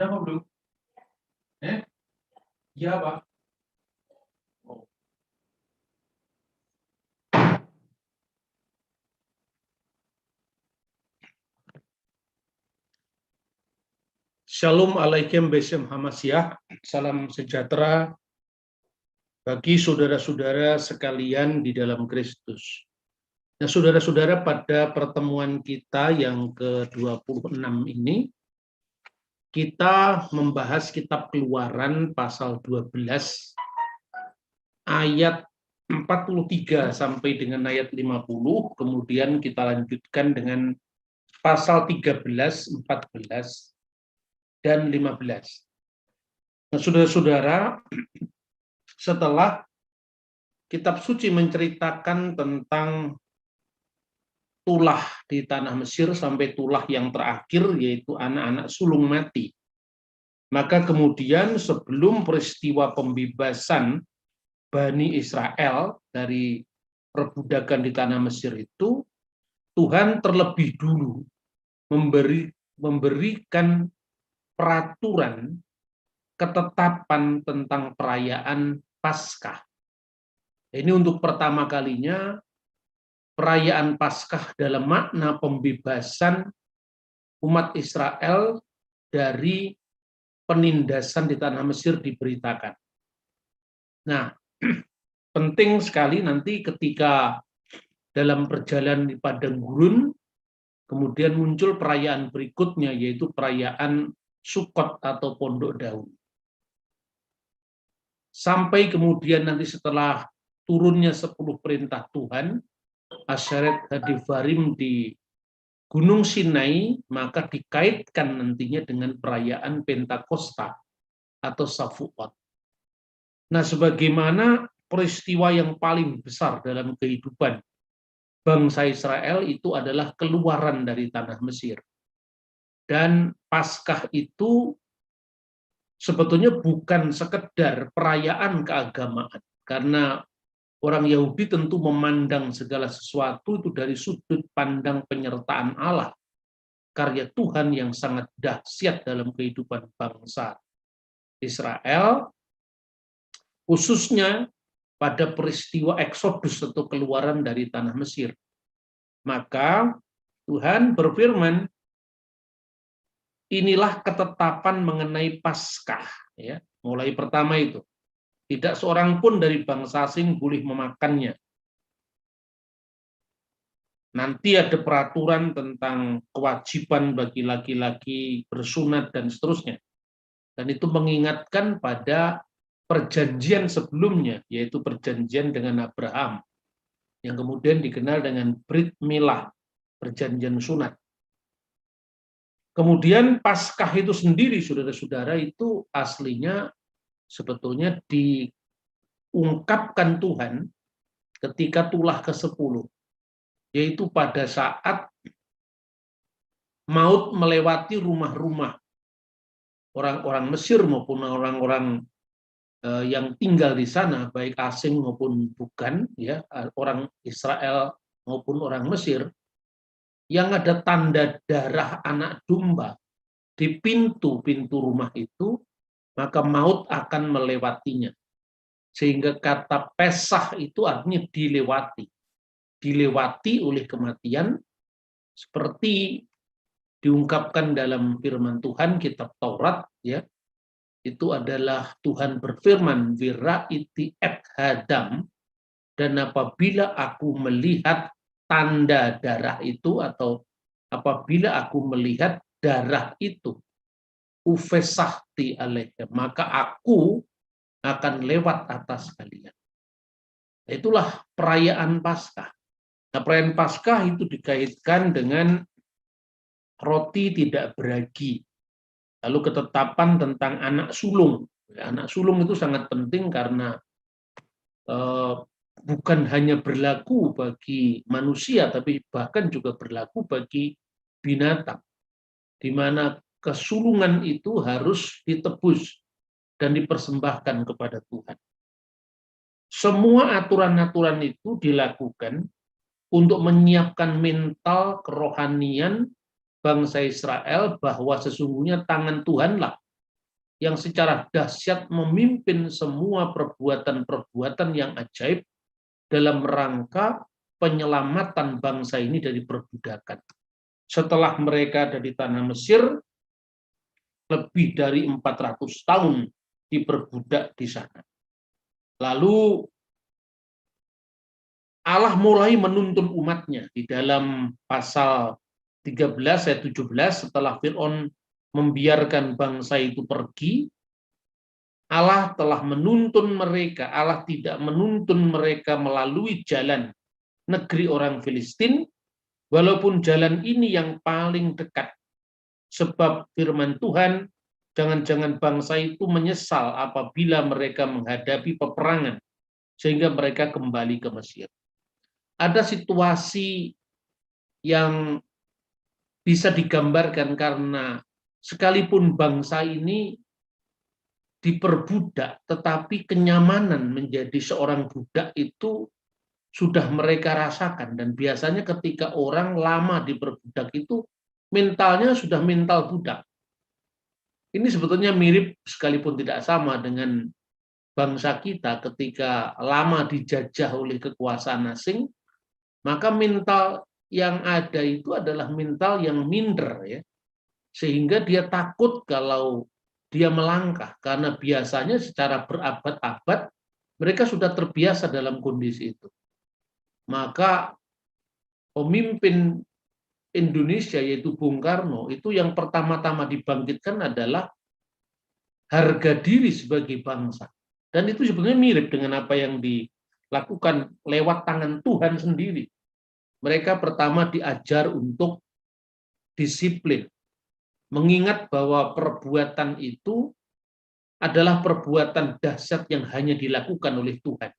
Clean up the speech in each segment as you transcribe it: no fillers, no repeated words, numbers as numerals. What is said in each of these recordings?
Udah apa belum? Iya, Pak. Oh. Shalom alaikum besem hamasyah. Salam sejahtera bagi saudara-saudara sekalian di dalam Kristus. Nah, saudara-saudara, pada pertemuan kita yang ke-26 ini, kita membahas kitab Keluaran pasal 12, ayat 43 sampai dengan ayat 50, kemudian kita lanjutkan dengan pasal 13, 14, dan 15. Nah, saudara-saudara, setelah kitab suci menceritakan tentang tulah di tanah Mesir sampai tulah yang terakhir, yaitu anak-anak sulung mati, maka kemudian sebelum peristiwa pembebasan Bani Israel dari perbudakan di tanah Mesir itu, Tuhan terlebih dulu memberikan peraturan ketetapan tentang perayaan Paskah. Ini untuk pertama kalinya perayaan Paskah dalam makna pembebasan umat Israel dari penindasan di tanah Mesir diberitakan. Nah, penting sekali nanti ketika dalam perjalanan di padang gurun, kemudian muncul perayaan berikutnya, yaitu perayaan Sukot atau Pondok Daun. Sampai kemudian nanti setelah turunnya 10 perintah Tuhan, Asyaret Hadivarim di Gunung Sinai, maka dikaitkan nantinya dengan perayaan Pentakosta atau Shavuot. Nah, sebagaimana peristiwa yang paling besar dalam kehidupan bangsa Israel itu adalah keluaran dari tanah Mesir. Dan Paskah itu sebetulnya bukan sekedar perayaan keagamaan, karena orang Yahudi tentu memandang segala sesuatu itu dari sudut pandang penyertaan Allah, karya Tuhan yang sangat dahsyat dalam kehidupan bangsa Israel, khususnya pada peristiwa Eksodus atau keluaran dari tanah Mesir. Maka Tuhan berfirman, inilah ketetapan mengenai Paskah. Ya, mulai pertama itu, tidak seorang pun dari bangsa asing boleh memakannya. Nanti ada peraturan tentang kewajiban bagi laki-laki bersunat dan seterusnya. Dan itu mengingatkan pada perjanjian sebelumnya, yaitu perjanjian dengan Abraham, yang kemudian dikenal dengan Brit Milah, perjanjian sunat. Kemudian Paskah itu sendiri, saudara-saudara, itu aslinya sebetulnya diungkapkan Tuhan ketika tulah ke-10, yaitu pada saat maut melewati rumah-rumah orang-orang Mesir maupun orang-orang yang tinggal di sana, baik asing maupun bukan, ya, orang Israel maupun orang Mesir, yang ada tanda darah anak domba di pintu-pintu rumah itu, maka maut akan melewatinya. Sehingga kata Pesah itu artinya dilewati. Dilewati oleh kematian, seperti diungkapkan dalam firman Tuhan, kitab Taurat, ya, itu adalah Tuhan berfirman, Wiraiti et hadam, dan apabila aku melihat tanda darah itu, atau apabila aku melihat darah itu, ufesahti alaikum, maka aku akan lewat atas kalian. Itulah perayaan Paskah. Nah, perayaan Paskah itu dikaitkan dengan roti tidak beragi. Lalu ketetapan tentang anak sulung. Anak sulung itu sangat penting karena bukan hanya berlaku bagi manusia, tapi bahkan juga berlaku bagi binatang, di mana kesulungan itu harus ditebus dan dipersembahkan kepada Tuhan. Semua aturan-aturan itu dilakukan untuk menyiapkan mental kerohanian bangsa Israel bahwa sesungguhnya tangan Tuhanlah yang secara dahsyat memimpin semua perbuatan-perbuatan yang ajaib dalam rangka penyelamatan bangsa ini dari perbudakan. Setelah mereka ada di tanah Mesir, lebih dari 400 tahun diperbudak di sana. Lalu Allah mulai menuntun umatnya di dalam pasal 13 ayat 17 setelah Fir'aun membiarkan bangsa itu pergi, Allah telah menuntun mereka, Allah tidak menuntun mereka melalui jalan negeri orang Filistin, walaupun jalan ini yang paling dekat. Sebab firman Tuhan, jangan-jangan bangsa itu menyesal apabila mereka menghadapi peperangan, sehingga mereka kembali ke Mesir. Ada situasi yang bisa digambarkan karena sekalipun bangsa ini diperbudak, tetapi kenyamanan menjadi seorang budak itu sudah mereka rasakan. Dan biasanya ketika orang lama diperbudak itu mentalnya sudah mental budak. Ini sebetulnya mirip sekalipun tidak sama dengan bangsa kita ketika lama dijajah oleh kekuasaan asing, maka mental yang ada itu adalah mental yang minder, ya, sehingga dia takut kalau dia melangkah karena biasanya secara berabad-abad mereka sudah terbiasa dalam kondisi itu. Maka pemimpin Indonesia yaitu Bung Karno itu yang pertama-tama dibangkitkan adalah harga diri sebagai bangsa. Dan itu sebenarnya mirip dengan apa yang dilakukan lewat tangan Tuhan sendiri. Mereka pertama diajar untuk disiplin, mengingat bahwa perbuatan itu adalah perbuatan dahsyat yang hanya dilakukan oleh Tuhan.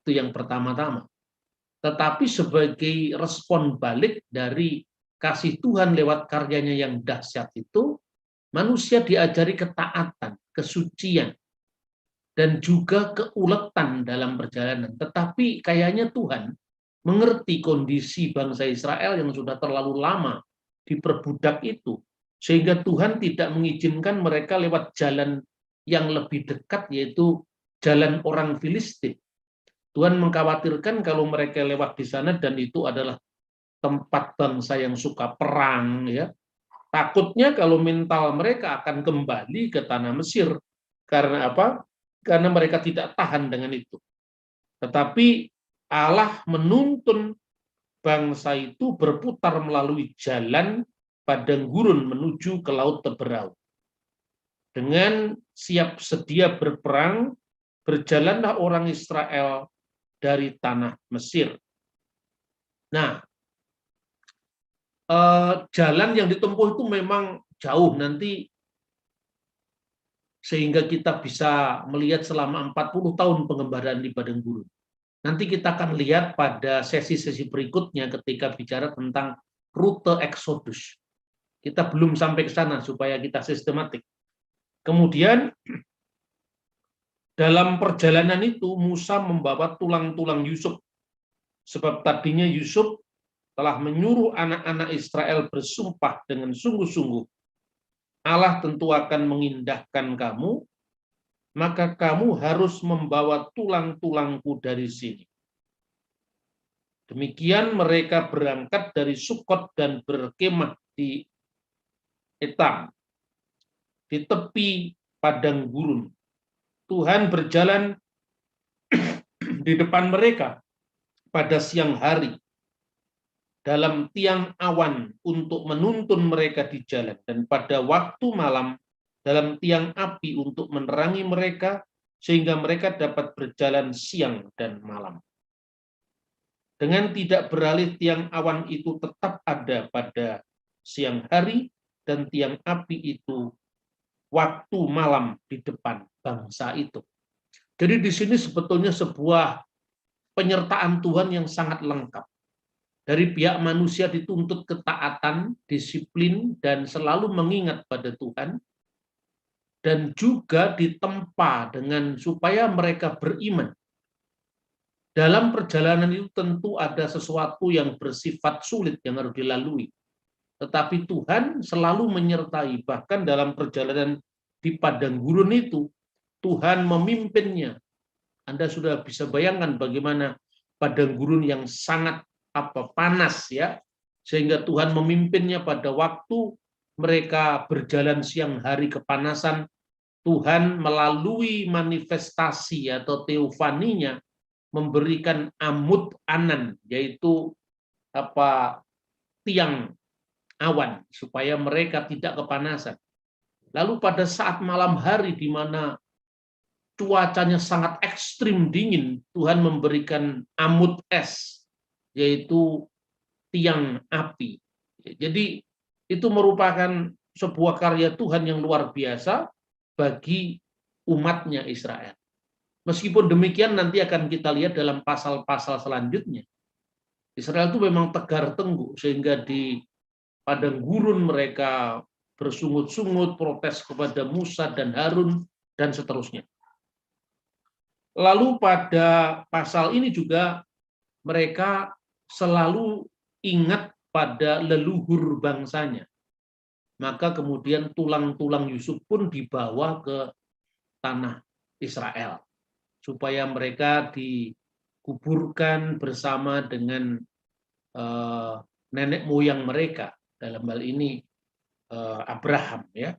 Itu yang pertama-tama. Tetapi sebagai respon balik dari kasih Tuhan lewat karyanya yang dahsyat itu, manusia diajari ketaatan, kesucian, dan juga keuletan dalam perjalanan. Tetapi kayaknya Tuhan mengerti kondisi bangsa Israel yang sudah terlalu lama diperbudak itu, sehingga Tuhan tidak mengizinkan mereka lewat jalan yang lebih dekat, yaitu jalan orang Filistin. Tuhan mengkhawatirkan kalau mereka lewat di sana dan itu adalah tempat bangsa yang suka perang, ya. Takutnya kalau mental mereka akan kembali ke tanah Mesir. Karena apa? Karena mereka tidak tahan dengan itu. Tetapi Allah menuntun bangsa itu berputar melalui jalan padang gurun menuju ke Laut Teberau. Dengan siap sedia berperang, berjalanlah orang Israel dari tanah Mesir. Nah, jalan yang ditempuh itu memang jauh nanti, sehingga kita bisa melihat selama 40 tahun pengembaraan di padang gurun. Nanti kita akan lihat pada sesi-sesi berikutnya ketika bicara tentang rute Exodus. Kita belum sampai ke sana supaya kita sistematik. Kemudian dalam perjalanan itu Musa membawa tulang-tulang Yusuf. Sebab tadinya Yusuf telah menyuruh anak-anak Israel bersumpah dengan sungguh-sungguh, Allah tentu akan mengindahkan kamu, maka kamu harus membawa tulang-tulangku dari sini. Demikian mereka berangkat dari Sukot dan berkemah di Etam, di tepi padang gurun. Tuhan berjalan di depan mereka pada siang hari dalam tiang awan untuk menuntun mereka di jalan, dan pada waktu malam dalam tiang api untuk menerangi mereka sehingga mereka dapat berjalan siang dan malam. Dengan tidak beralih, tiang awan itu tetap ada pada siang hari dan tiang api itu waktu malam di depan bangsa itu. Jadi di sini sebetulnya sebuah penyertaan Tuhan yang sangat lengkap. Dari pihak manusia dituntut ketaatan, disiplin, dan selalu mengingat pada Tuhan. Dan juga ditempa dengan supaya mereka beriman. Dalam perjalanan itu tentu ada sesuatu yang bersifat sulit yang harus dilalui. Tetapi Tuhan selalu menyertai, bahkan dalam perjalanan di padang gurun itu, Tuhan memimpinnya. Anda sudah bisa bayangkan bagaimana padang gurun yang sangat panas ya, sehingga Tuhan memimpinnya pada waktu mereka berjalan siang hari kepanasan. Tuhan melalui manifestasi atau teofaninya memberikan amud anan, yaitu tiang awan supaya mereka tidak kepanasan. Lalu pada saat malam hari di mana cuacanya sangat ekstrim dingin, Tuhan memberikan amud es, yaitu tiang api. Jadi itu merupakan sebuah karya Tuhan yang luar biasa bagi umatnya Israel. Meskipun demikian nanti akan kita lihat dalam pasal-pasal selanjutnya. Israel itu memang tegar tengguh sehingga di padang gurun mereka bersungut-sungut, protes kepada Musa dan Harun, dan seterusnya. Lalu pada pasal ini juga mereka selalu ingat pada leluhur bangsanya. Maka kemudian tulang-tulang Yusuf pun dibawa ke tanah Israel, supaya mereka dikuburkan bersama dengan nenek moyang mereka, dalam hal ini Abraham ya.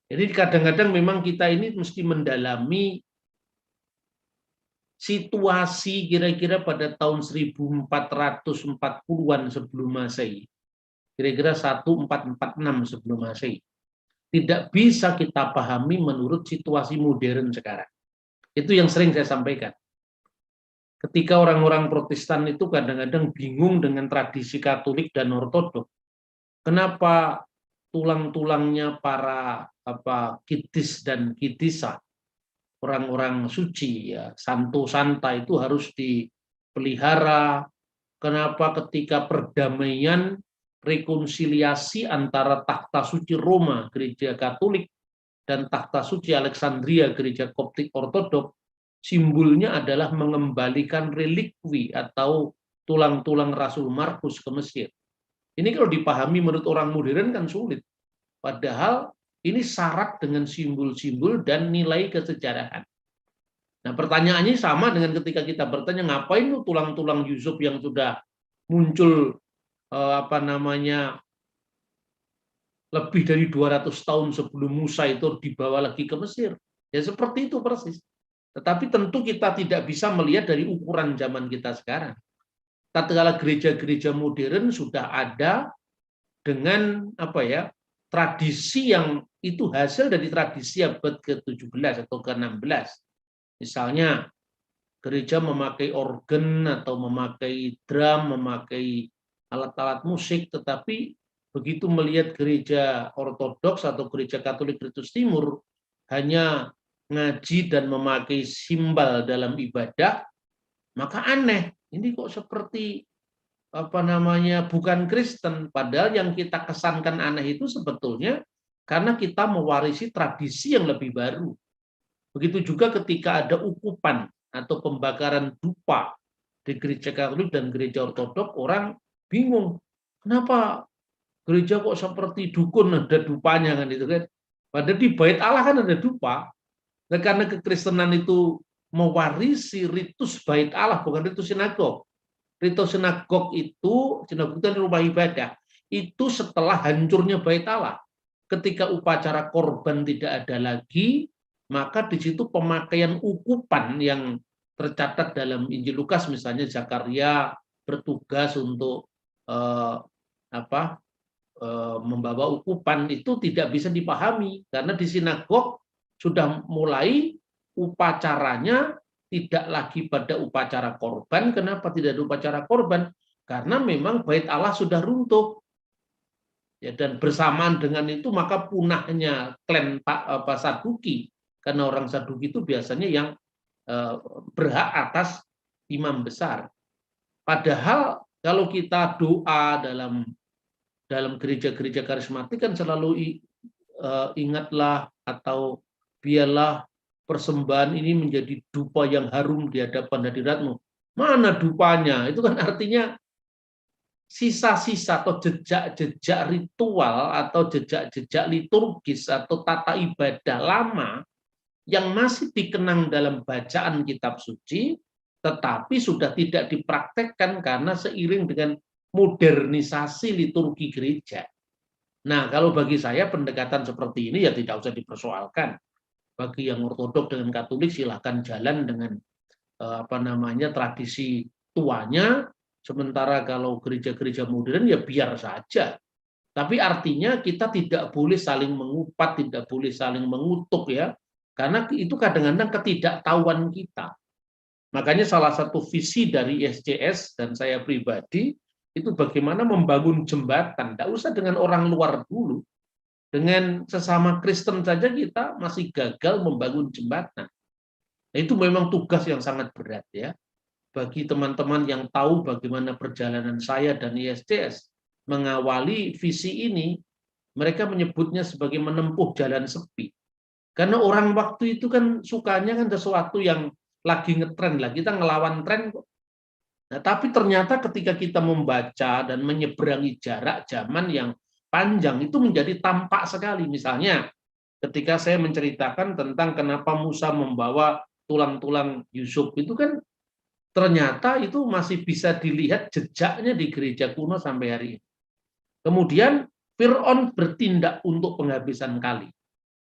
Jadi kadang-kadang memang kita ini mesti mendalami situasi kira-kira pada tahun 1440-an sebelum Masehi. Kira-kira 1446 sebelum Masehi. Tidak bisa kita pahami menurut situasi modern sekarang. Itu yang sering saya sampaikan. Ketika orang-orang Protestan itu kadang-kadang bingung dengan tradisi Katolik dan Ortodok. Kenapa tulang-tulangnya para kidis dan kidisa, orang-orang suci ya, santo santa itu harus dipelihara. Kenapa ketika perdamaian, rekonsiliasi antara takhta suci Roma gereja Katolik dan takhta suci Alexandria gereja Koptik Ortodok, simbolnya adalah mengembalikan relikwi atau tulang-tulang Rasul Markus ke Mesir. Ini kalau dipahami menurut orang modern kan sulit. Padahal ini syarat dengan simbol-simbol dan nilai kesejarahan. Nah, pertanyaannya sama dengan ketika kita bertanya, ngapain tuh tulang-tulang Yusuf yang sudah muncul lebih dari 200 tahun sebelum Musa itu dibawa lagi ke Mesir. Ya seperti itu persis. Tetapi tentu kita tidak bisa melihat dari ukuran zaman kita sekarang. Tatkala gereja-gereja modern sudah ada dengan tradisi yang itu hasil dari tradisi abad ke-17 atau ke-16. Misalnya gereja memakai organ atau memakai drum, memakai alat-alat musik, tetapi begitu melihat gereja Ortodoks atau gereja Katolik Kristus Timur hanya ngaji dan memakai simbal dalam ibadah, maka aneh. Ini kok seperti bukan Kristen, padahal yang kita kesankan aneh itu sebetulnya karena kita mewarisi tradisi yang lebih baru. Begitu juga ketika ada ukupan atau pembakaran dupa di gereja Katolik dan gereja Ortodok, orang bingung, kenapa gereja kok seperti dukun ada dupanya kan itu kan? Padahal di Bait Allah kan ada dupa. Nah, karena kekristenan itu mewarisi ritus Bait Allah, bukan ritus sinagog. Ritus sinagog itu rumah ibadah. Itu setelah hancurnya Bait Allah. Ketika upacara korban tidak ada lagi, maka di situ pemakaian ukupan yang tercatat dalam Injil Lukas, misalnya Zakaria bertugas untuk membawa ukupan, itu tidak bisa dipahami karena di sinagog sudah mulai upacaranya tidak lagi pada upacara korban. Kenapa tidak ada upacara korban? Karena memang Bait Allah sudah runtuh. Ya, dan bersamaan dengan itu maka punahnya klan Saduki, karena orang Saduki itu biasanya yang berhak atas imam besar. Padahal kalau kita doa dalam gereja-gereja karismatik kan selalu ingatlah atau biarlah persembahan ini menjadi dupa yang harum di hadapan hadiratmu. Mana dupanya? Itu kan artinya sisa-sisa atau jejak-jejak ritual atau jejak-jejak liturgis atau tata ibadah lama yang masih dikenang dalam bacaan kitab suci, tetapi sudah tidak dipraktekkan karena seiring dengan modernisasi liturgi gereja. Nah, kalau bagi saya pendekatan seperti ini ya tidak usah dipersoalkan. Bagi yang ortodok dengan Katolik silahkan jalan dengan tradisi tuanya, sementara kalau gereja-gereja modern ya biar saja. Tapi artinya kita tidak boleh saling mengupat, tidak boleh saling mengutuk ya, karena itu kadang-kadang ketidaktahuan kita. Makanya salah satu visi dari ISCS dan saya pribadi itu bagaimana membangun jembatan. Tidak usah dengan orang luar dulu, dengan sesama Kristen saja kita masih gagal membangun jembatan. Nah, itu memang tugas yang sangat berat ya. Bagi teman-teman yang tahu bagaimana perjalanan saya dan ISCS mengawali visi ini, mereka menyebutnya sebagai menempuh jalan sepi. Karena orang waktu itu kan sukanya kan sesuatu yang lagi ngetren lah, kita ngelawan tren kok. Nah, tapi ternyata ketika kita membaca dan menyeberangi jarak zaman yang panjang itu menjadi tampak sekali. Misalnya ketika saya menceritakan tentang kenapa Musa membawa tulang-tulang Yusuf, itu kan ternyata itu masih bisa dilihat jejaknya di gereja kuno sampai hari ini. Kemudian Fir'aun bertindak untuk penghabisan kali.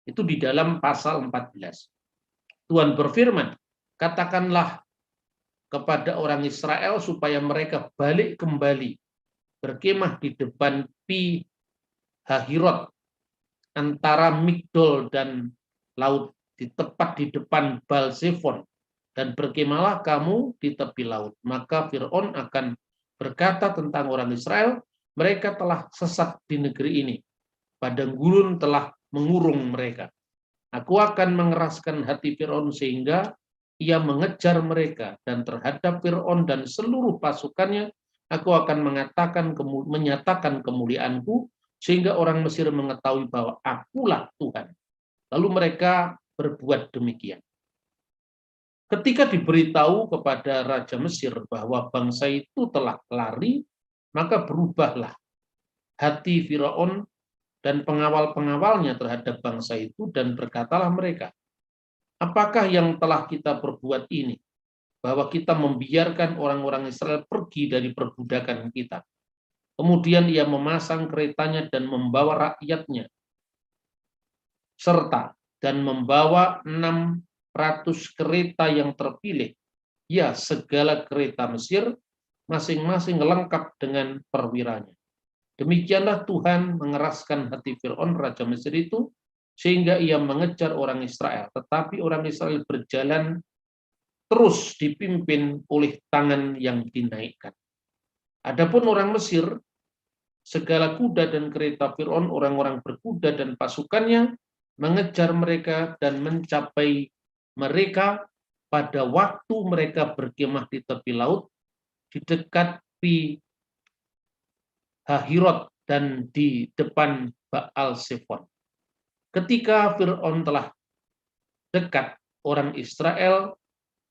Itu di dalam pasal 14. Tuhan berfirman, katakanlah kepada orang Israel supaya mereka balik kembali berkemah di depan Pi Hahirot antara Migdol dan laut, tepat di depan Baal-Zephon, dan berkemahlah kamu di tepi laut. Maka Fir'aun akan berkata tentang orang Israel, mereka telah sesat di negeri ini, padang gurun telah mengurung mereka. Aku akan mengeraskan hati Fir'aun sehingga ia mengejar mereka, dan terhadap Fir'aun dan seluruh pasukannya aku akan menyatakan kemuliaanku sehingga orang Mesir mengetahui bahwa akulah Tuhan. Lalu mereka berbuat demikian. Ketika diberitahu kepada Raja Mesir bahwa bangsa itu telah lari, maka berubahlah hati Firaun dan pengawal-pengawalnya terhadap bangsa itu, dan berkatalah mereka, apakah yang telah kita perbuat ini, bahwa kita membiarkan orang-orang Israel pergi dari perbudakan kita. Kemudian ia memasang keretanya dan membawa rakyatnya, serta dan membawa 600 kereta yang terpilih, ya segala kereta Mesir, masing-masing lengkap dengan perwiranya. Demikianlah Tuhan mengeraskan hati Fir'aun, Raja Mesir itu, sehingga ia mengejar orang Israel. Tetapi orang Israel berjalan terus dipimpin oleh tangan yang dinaikkan. Adapun orang Mesir, segala kuda dan kereta Fir'aun, orang-orang berkuda dan pasukannya, mengejar mereka dan mencapai mereka pada waktu mereka berkemah di tepi laut, di dekat Pi Hahirot dan di depan Baal-Zephon. Ketika Fir'aun telah dekat, orang Israel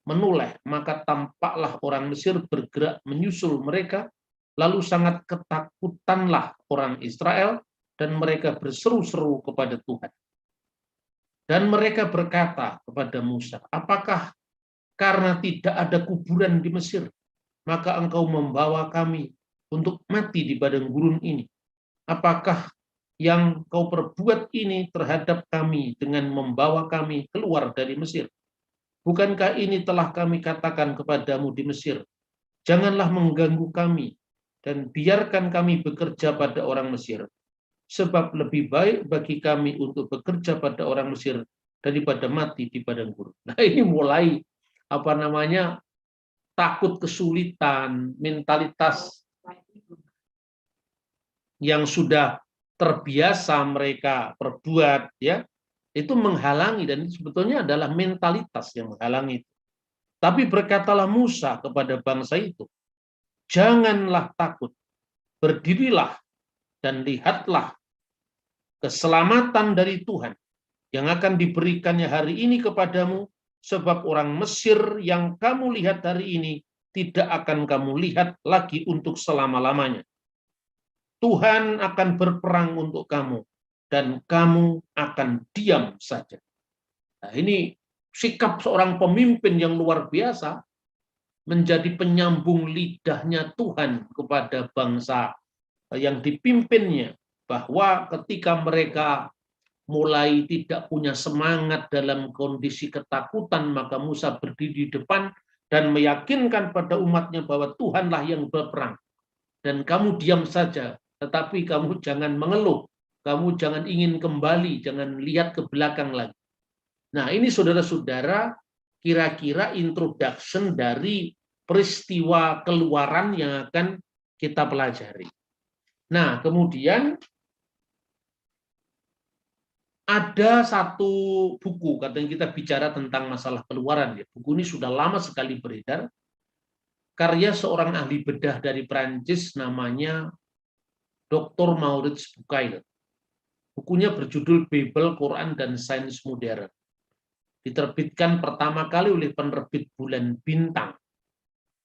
menoleh, maka tampaklah orang Mesir bergerak menyusul mereka, lalu sangat ketakutanlah orang Israel, dan mereka berseru-seru kepada Tuhan. Dan mereka berkata kepada Musa, apakah karena tidak ada kuburan di Mesir, maka engkau membawa kami untuk mati di padang gurun ini? Apakah yang kau perbuat ini terhadap kami dengan membawa kami keluar dari Mesir? Bukankah ini telah kami katakan kepadamu di Mesir, janganlah mengganggu kami, dan biarkan kami bekerja pada orang Mesir, sebab lebih baik bagi kami untuk bekerja pada orang Mesir daripada mati di padang gurun. Nah, ini mulai takut kesulitan, mentalitas yang sudah terbiasa mereka perbuat, ya, itu menghalangi, dan sebetulnya adalah mentalitas yang menghalangi. Tapi berkatalah Musa kepada bangsa itu, janganlah takut, berdirilah dan lihatlah keselamatan dari Tuhan yang akan diberikannya hari ini kepadamu, sebab orang Mesir yang kamu lihat hari ini tidak akan kamu lihat lagi untuk selama-lamanya. Tuhan akan berperang untuk kamu, dan kamu akan diam saja. Nah, ini sikap seorang pemimpin yang luar biasa, menjadi penyambung lidahnya Tuhan kepada bangsa yang dipimpinnya, bahwa ketika mereka mulai tidak punya semangat dalam kondisi ketakutan, maka Musa berdiri di depan dan meyakinkan pada umatnya bahwa Tuhanlah yang berperang. Dan kamu diam saja, tetapi kamu jangan mengeluh, kamu jangan ingin kembali, jangan lihat ke belakang lagi. Nah, ini saudara-saudara, kira-kira introduction dari peristiwa keluaran yang akan kita pelajari. Nah, kemudian ada satu buku, katanya kita bicara tentang masalah keluaran. Ya. Buku ini sudah lama sekali beredar, karya seorang ahli bedah dari Prancis namanya Dr. Maurits Bucaille. Bukunya berjudul Bible, Quran, dan Sains Modern. Diterbitkan pertama kali oleh penerbit Bulan Bintang.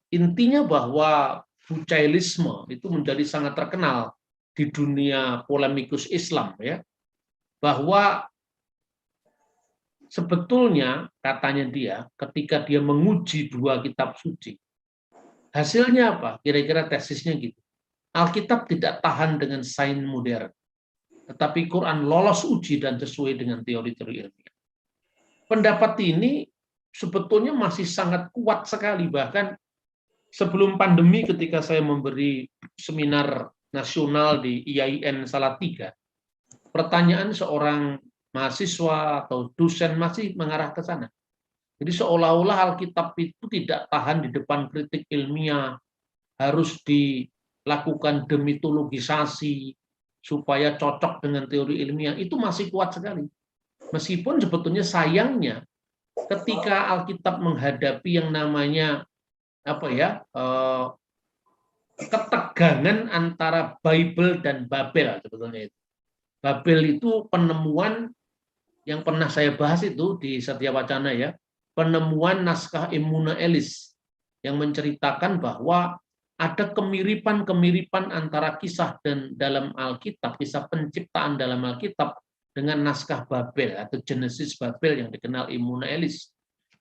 Intinya bahwa Bucaillisme itu menjadi sangat terkenal di dunia polemikus Islam, ya. Bahwa sebetulnya, katanya dia, ketika dia menguji dua kitab suci, hasilnya apa? Kira-kira tesisnya gitu. Alkitab tidak tahan dengan sains modern, tetapi Quran lolos uji dan sesuai dengan teori-teori ilmiah. Pendapat ini sebetulnya masih sangat kuat sekali, bahkan sebelum pandemi ketika saya memberi seminar nasional di IAIN Salatiga, pertanyaan seorang mahasiswa atau dosen masih mengarah ke sana. Jadi seolah-olah Alkitab itu tidak tahan di depan kritik ilmiah, harus dilakukan demitologisasi supaya cocok dengan teori ilmiah. Itu masih kuat sekali. Meskipun sebetulnya sayangnya ketika Alkitab menghadapi yang namanya ketegangan antara Bible dan Babel, sebetulnya itu. Babel itu penemuan yang pernah saya bahas itu di Satya Wacana, ya, penemuan naskah Emuna Elis yang menceritakan bahwa ada kemiripan-kemiripan antara kisah dan dalam Alkitab, kisah penciptaan dalam Alkitab dengan naskah Babel atau Genesis Babel yang dikenal Emuna Elis.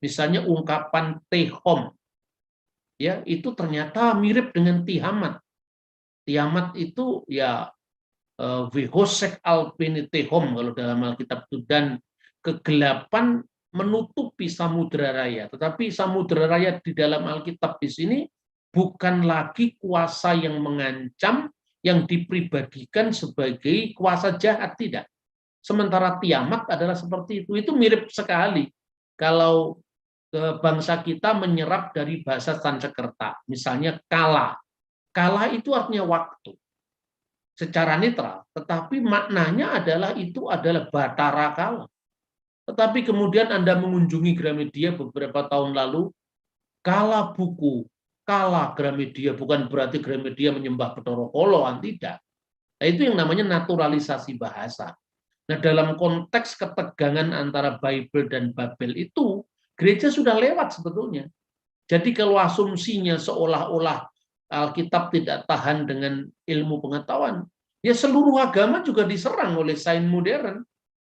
Misalnya ungkapan Tehom, ya, itu ternyata mirip dengan Tiamat. Tiamat itu ya Vihosek Alpini Tehom kalau dalam Alkitab itu, dan kegelapan menutupi Samudra Raya. Tetapi Samudra Raya di dalam Alkitab di sini bukan lagi kuasa yang mengancam, yang dipribadikan sebagai kuasa jahat, tidak. Sementara Tiamat adalah seperti itu. Itu mirip sekali kalau bangsa kita menyerap dari bahasa Sanskerta. Misalnya kala. Kala itu artinya waktu secara netral, tetapi maknanya adalah itu adalah Batara Kala. Tetapi kemudian Anda mengunjungi Gramedia beberapa tahun lalu, kala buku, kala Gramedia, bukan berarti Gramedia menyembah Bathara Kala, tidak. Nah, itu yang namanya naturalisasi bahasa. Nah, dalam konteks ketegangan antara Bible dan Babel itu, gereja sudah lewat sebetulnya. Jadi kalau asumsinya seolah-olah Alkitab tidak tahan dengan ilmu pengetahuan, ya seluruh agama juga diserang oleh sains modern,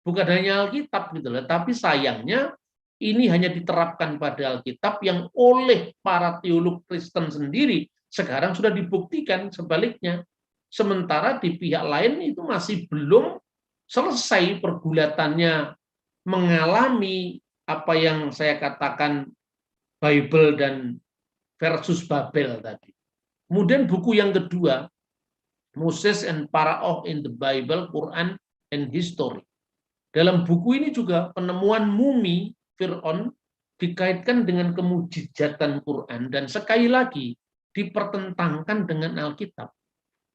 bukan hanya Alkitab gitu loh. Tapi sayangnya ini hanya diterapkan pada Alkitab yang oleh para teolog Kristen sendiri sekarang sudah dibuktikan sebaliknya. Sementara di pihak lain itu masih belum selesai pergulatannya mengalami apa yang saya katakan Bible dan versus Babel tadi. Kemudian buku yang kedua, Moses and Pharaoh in the Bible, Quran and History. Dalam buku ini juga penemuan mumi Fir'aun dikaitkan dengan kemujizatan Quran dan sekali lagi dipertentangkan dengan Alkitab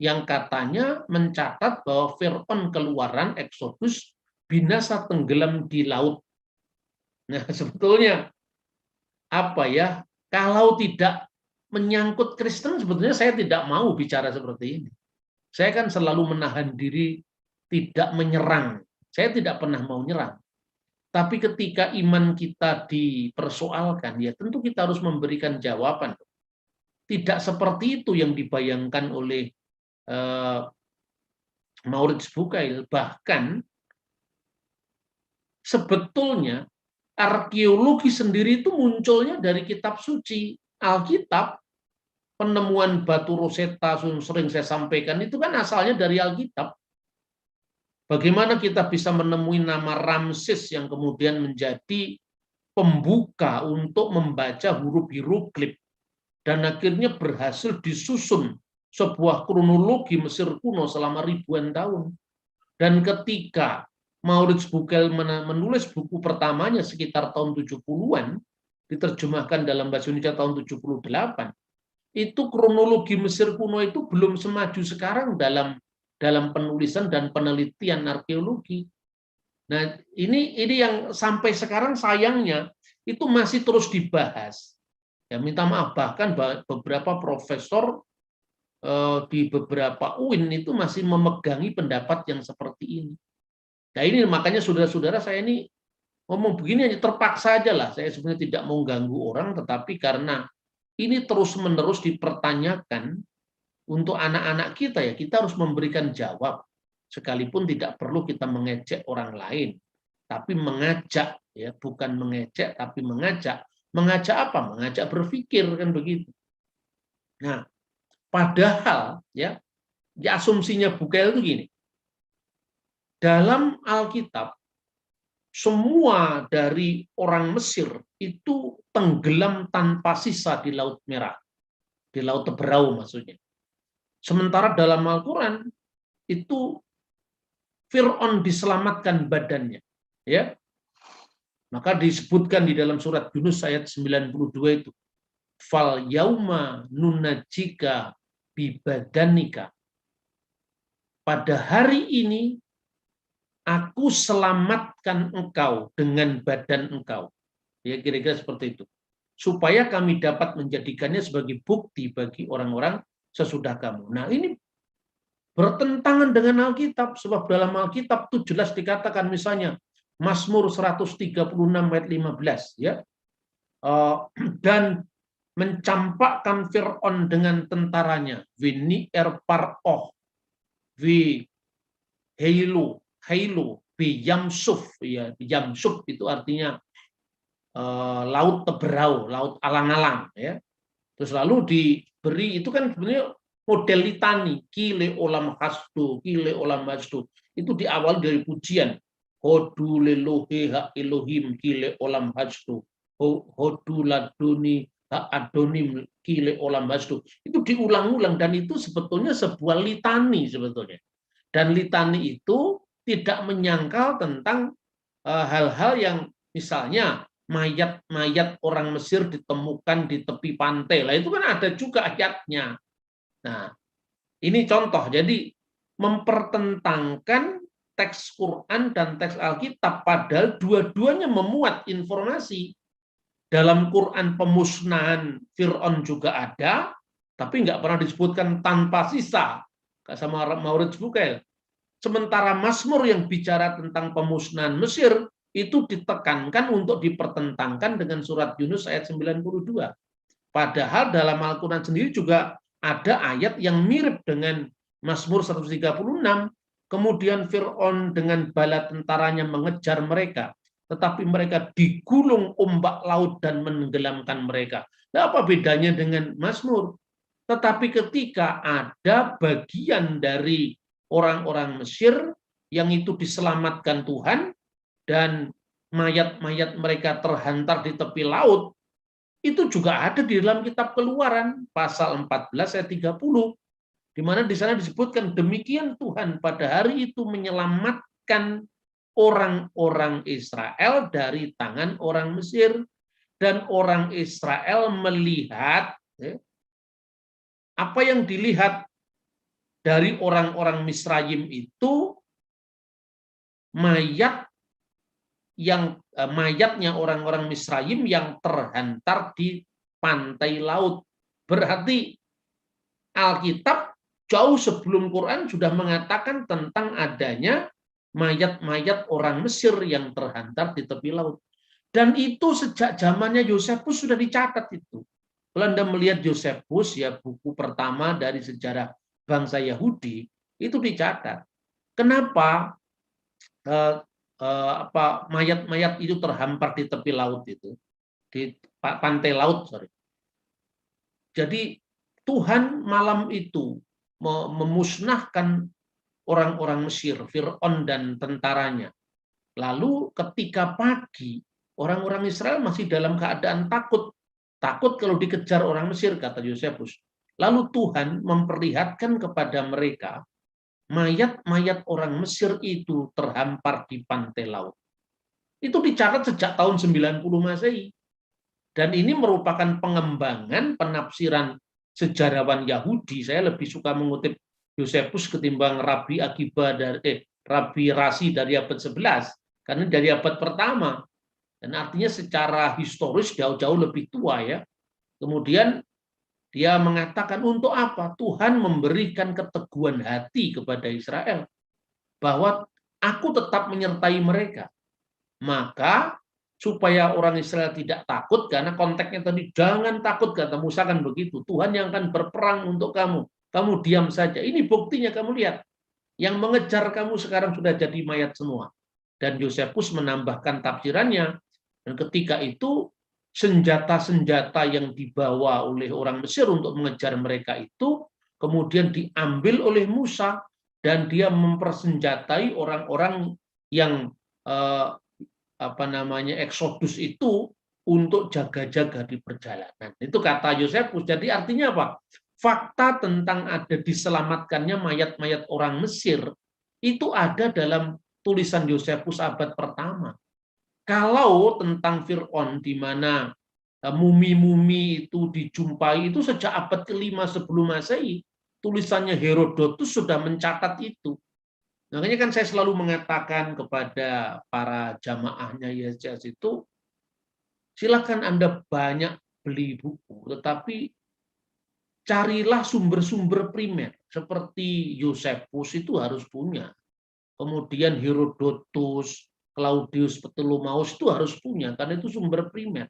yang katanya mencatat bahwa Fir'aun keluaran Exodus binasa tenggelam di laut. Nah, sebetulnya apa ya? Kalau tidak menyangkut Kristen, sebetulnya saya tidak mau bicara seperti ini. Saya kan selalu menahan diri tidak menyerang. Saya tidak pernah mau nyerang. Tapi ketika iman kita dipersoalkan, ya tentu kita harus memberikan jawaban. Tidak seperti itu yang dibayangkan oleh Maurits Bucaille, bahkan sebetulnya arkeologi sendiri itu munculnya dari kitab suci. Alkitab, penemuan batu Rosetta sering saya sampaikan itu kan asalnya dari Alkitab. Bagaimana kita bisa menemui nama Ramses yang kemudian menjadi pembuka untuk membaca huruf hieroglif dan akhirnya berhasil disusun sebuah kronologi Mesir kuno selama ribuan tahun. Dan ketika Maurits Bucaille menulis buku pertamanya sekitar tahun 70-an, diterjemahkan dalam bahasa Indonesia tahun 78, itu kronologi Mesir kuno itu belum semaju sekarang dalam penulisan dan penelitian arkeologi. Nah, ini yang sampai sekarang sayangnya itu masih terus dibahas. Ya, minta maaf, bahkan beberapa profesor di beberapa UIN itu masih memegangi pendapat yang seperti ini. Nah, ini makanya saudara-saudara, saya ini ngomong begini hanya terpaksa aja lah. Saya sebenarnya tidak mau ganggu orang, tetapi karena ini terus-menerus dipertanyakan untuk anak-anak kita, ya kita harus memberikan jawab. Sekalipun tidak perlu kita mengejek orang lain, tapi mengajak, ya bukan mengejek, tapi mengajak. Mengajak apa? Mengajak berpikir, kan begitu. Nah, padahal ya asumsinya Bucaille itu gini. Dalam Alkitab, semua dari orang Mesir itu tenggelam tanpa sisa di Laut Merah, di Laut Teberau maksudnya. Sementara dalam Al-Quran itu Fir'aun diselamatkan badannya, ya. Maka disebutkan di dalam surat Yunus ayat 92 itu, fal yauma nunajika bibadanika. Pada hari ini aku selamatkan engkau dengan badan engkau. Ya, kira-kira seperti itu. Supaya kami dapat menjadikannya sebagai bukti bagi orang-orang sesudah kamu. Nah, ini bertentangan dengan Alkitab, sebab dalam Alkitab itu jelas dikatakan, misalnya Mazmur 136 ayat 15, ya. Dan mencampakkan Fir'aun dengan tentaranya, vini erparoh, vi heilu, bi yamsuf, ya, yamsuf itu artinya laut teberau, laut alang-alang, ya. Terus lalu diberi, itu kan sebenarnya model litani, kile olam hasdu, kile olam hasdu. Itu diawali dari pujian. Hodu lelohe ha Elohim kile olam hasdu. Hodu laduni ha adonim kile olam hasdu. Itu diulang-ulang, dan itu sebetulnya sebuah litani sebetulnya. Dan litani itu tidak menyangkal tentang hal-hal yang misalnya mayat-mayat orang Mesir ditemukan di tepi pantai. Lah itu kan ada juga ayatnya. Nah, ini contoh. Jadi mempertentangkan teks Quran dan teks Alkitab, padahal dua-duanya memuat informasi. Dalam Quran pemusnahan Fir'aun juga ada, tapi nggak pernah disebutkan tanpa sisa, sama Maurits Bucaille. Sementara Mazmur yang bicara tentang pemusnahan Mesir itu ditekankan untuk dipertentangkan dengan surat Yunus ayat 92. Padahal dalam Al-Quran sendiri juga ada ayat yang mirip dengan Mazmur 136. Kemudian Fir'aun dengan bala tentaranya mengejar mereka, tetapi mereka digulung ombak laut dan menenggelamkan mereka. Nah, apa bedanya dengan Mazmur? Tetapi ketika ada bagian dari orang-orang Mesir yang itu diselamatkan Tuhan, dan mayat-mayat mereka terhantar di tepi laut, itu juga ada di dalam kitab Keluaran pasal 14 ayat 30, di mana di sana disebutkan, demikian Tuhan pada hari itu menyelamatkan orang-orang Israel dari tangan orang Mesir, dan orang Israel melihat, ya, apa yang dilihat dari orang-orang Misraim itu mayatnya orang-orang Misraim yang terhantar di pantai laut. Berarti Alkitab jauh sebelum Quran sudah mengatakan tentang adanya mayat-mayat orang Mesir yang terhantar di tepi laut. Dan itu sejak zamannya Yosefus sudah dicatat itu. Kalau Anda melihat Yosefus, ya buku pertama dari sejarah bangsa Yahudi, itu dicatat. kenapa mayat-mayat itu terhampar di tepi laut itu, di pantai laut, sorry. Jadi Tuhan malam itu memusnahkan orang-orang Mesir, Fir'aun dan tentaranya. Lalu ketika pagi, orang-orang Israel masih dalam keadaan takut. Takut kalau dikejar orang Mesir, kata Yosefus. Lalu Tuhan memperlihatkan kepada mereka, mayat-mayat orang Mesir itu terhampar di pantai laut. Itu dicatat sejak tahun 90 Masehi. Dan ini merupakan pengembangan penafsiran sejarawan Yahudi. Saya lebih suka mengutip Yosefus ketimbang Rabi Akiba Rabi Rasi dari abad 11, karena dari abad pertama. Dan artinya secara historis jauh-jauh lebih tua ya. Kemudian dia mengatakan untuk apa? Tuhan memberikan keteguhan hati kepada Israel bahwa aku tetap menyertai mereka. Maka supaya orang Israel tidak takut, karena konteksnya tadi jangan takut, kata Musa kan begitu, Tuhan yang akan berperang untuk kamu diam saja. Ini buktinya, kamu lihat, yang mengejar kamu sekarang sudah jadi mayat semua. Dan Yosefus menambahkan tafsirannya, dan ketika itu senjata-senjata yang dibawa oleh orang Mesir untuk mengejar mereka itu kemudian diambil oleh Musa, dan dia mempersenjatai orang-orang yang Eksodus itu untuk jaga-jaga di perjalanan. Itu kata Yosefus. Jadi artinya apa? Fakta tentang ada diselamatkannya mayat-mayat orang Mesir itu ada dalam tulisan Yosefus abad pertama. Kalau tentang Fir'aun di mana mumi-mumi itu dijumpai itu sejak abad ke-5 sebelum Masehi, tulisannya Herodotus sudah mencatat itu. Makanya kan saya selalu mengatakan kepada para jamaahnya YSCS itu, silakan Anda banyak beli buku, tetapi carilah sumber-sumber primer. Seperti Yosefus itu harus punya. Kemudian Herodotus, Claudius Ptolemaus itu harus punya, karena itu sumber primer.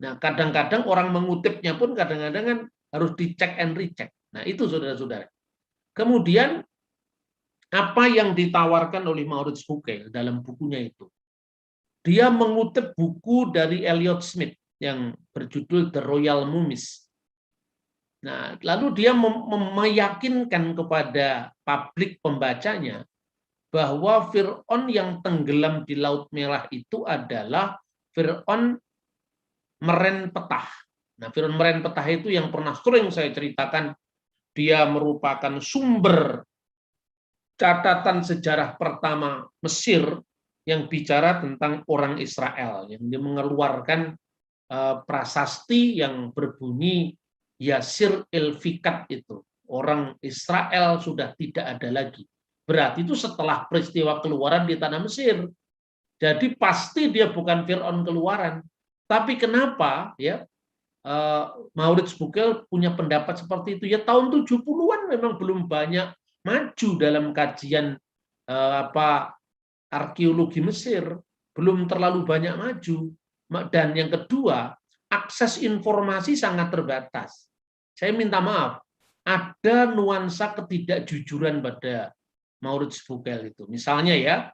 Nah, kadang-kadang orang mengutipnya pun kadang-kadang kan harus dicek and recheck. Nah, itu saudara-saudara. Kemudian apa yang ditawarkan oleh Maurits Bucaille dalam bukunya itu? Dia mengutip buku dari Elliot Smith yang berjudul The Royal Mummies. Nah, lalu dia meyakinkan kepada publik pembacanya bahwa Fir'aun yang tenggelam di Laut Merah itu adalah Fir'aun Meren Petah. Nah, Fir'aun Meren Petah itu yang pernah sering saya ceritakan, dia merupakan sumber catatan sejarah pertama Mesir yang bicara tentang orang Israel, yang dia mengeluarkan prasasti yang berbunyi Yasir el-Fikat itu, orang Israel sudah tidak ada lagi. Berarti itu setelah peristiwa keluaran di tanah Mesir. Jadi pasti dia bukan Fir'aun keluaran. Tapi kenapa ya Maurits Bucaille punya pendapat seperti itu? Ya tahun 70-an memang belum banyak maju dalam kajian arkeologi Mesir, belum terlalu banyak maju. Dan yang kedua, akses informasi sangat terbatas. Saya minta maaf, ada nuansa ketidakjujuran pada Maurits Bucaille itu. Misalnya ya,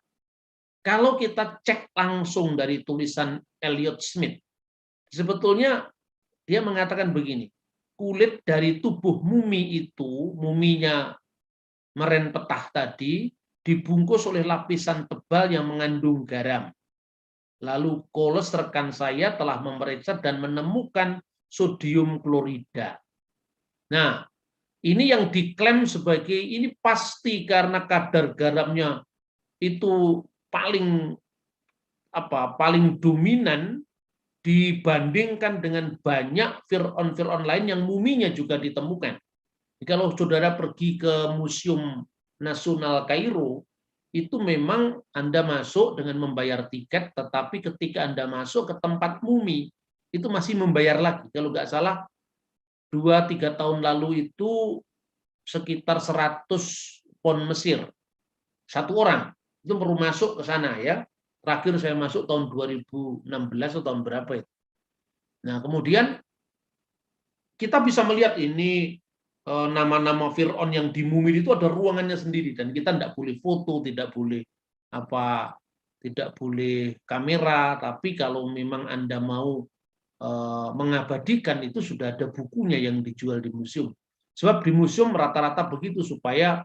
kalau kita cek langsung dari tulisan Elliot Smith, sebetulnya dia mengatakan begini, kulit dari tubuh mumi itu, muminya Meren Petah tadi, dibungkus oleh lapisan tebal yang mengandung garam. Lalu Koles rekan saya telah memeriksa dan menemukan sodium klorida. Nah, ini yang diklaim sebagai ini pasti karena kadar garamnya itu paling dominan dibandingkan dengan banyak Fir'aun lain yang muminya juga ditemukan. Kalau saudara pergi ke Museum Nasional Kairo, itu memang Anda masuk dengan membayar tiket, tetapi ketika Anda masuk ke tempat mumi, itu masih membayar lagi. Kalau nggak salah, 2-3 tahun lalu itu sekitar 100 pon Mesir. Satu orang, itu perlu masuk ke sana ya. Terakhir saya masuk tahun 2016 atau tahun berapa itu. Nah, kemudian kita bisa melihat ini nama-nama Fir'aun yang di Mumir itu ada ruangannya sendiri dan kita tidak boleh foto, tidak boleh apa, tidak boleh kamera. Tapi kalau memang Anda mau mengabadikan, itu sudah ada bukunya yang dijual di museum. Sebab di museum rata-rata begitu supaya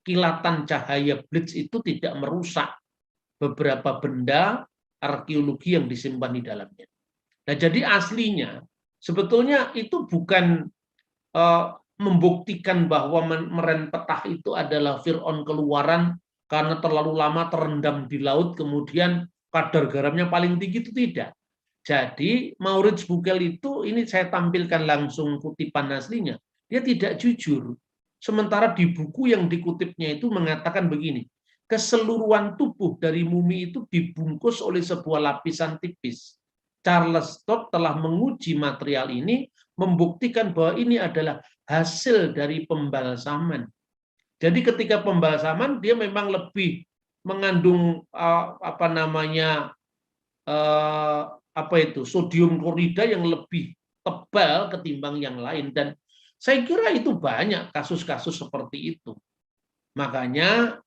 kilatan cahaya blitz itu tidak merusak beberapa benda arkeologi yang disimpan di dalamnya. Nah, jadi aslinya sebetulnya itu bukan membuktikan bahwa Meren Petah itu adalah Fir'aun keluaran karena terlalu lama terendam di laut, kemudian kadar garamnya paling tinggi, itu tidak. Jadi Maurits Bucaille itu, ini saya tampilkan langsung kutipan aslinya, dia tidak jujur. Sementara di buku yang dikutipnya itu mengatakan begini, keseluruhan tubuh dari mumi itu dibungkus oleh sebuah lapisan tipis. Charles Todd telah menguji material ini, membuktikan bahwa ini adalah hasil dari pembalsaman. Jadi ketika pembalsaman dia memang lebih mengandung sodium klorida yang lebih tebal ketimbang yang lain, dan saya kira itu banyak kasus-kasus seperti itu. Makanya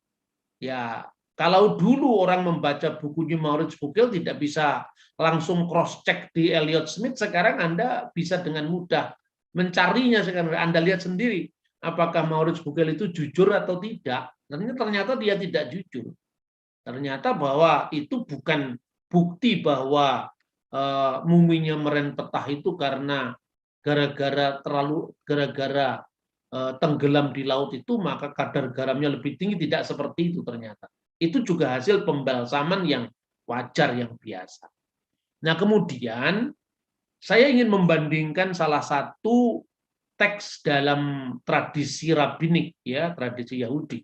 ya, kalau dulu orang membaca bukunya Maurits Bucaille tidak bisa langsung cross check di Elliot Smith, sekarang Anda bisa dengan mudah mencarinya. Sekarang Anda lihat sendiri apakah Maurits Bucaille itu jujur atau tidak. Ternyata dia tidak jujur. Ternyata bahwa itu bukan bukti bahwa muminya Meren Petah itu karena gara-gara tenggelam di laut itu maka kadar garamnya lebih tinggi. Tidak seperti itu ternyata. Itu juga hasil pembalsaman yang wajar, yang biasa. Nah, kemudian saya ingin membandingkan salah satu teks dalam tradisi rabbinik, ya, tradisi Yahudi.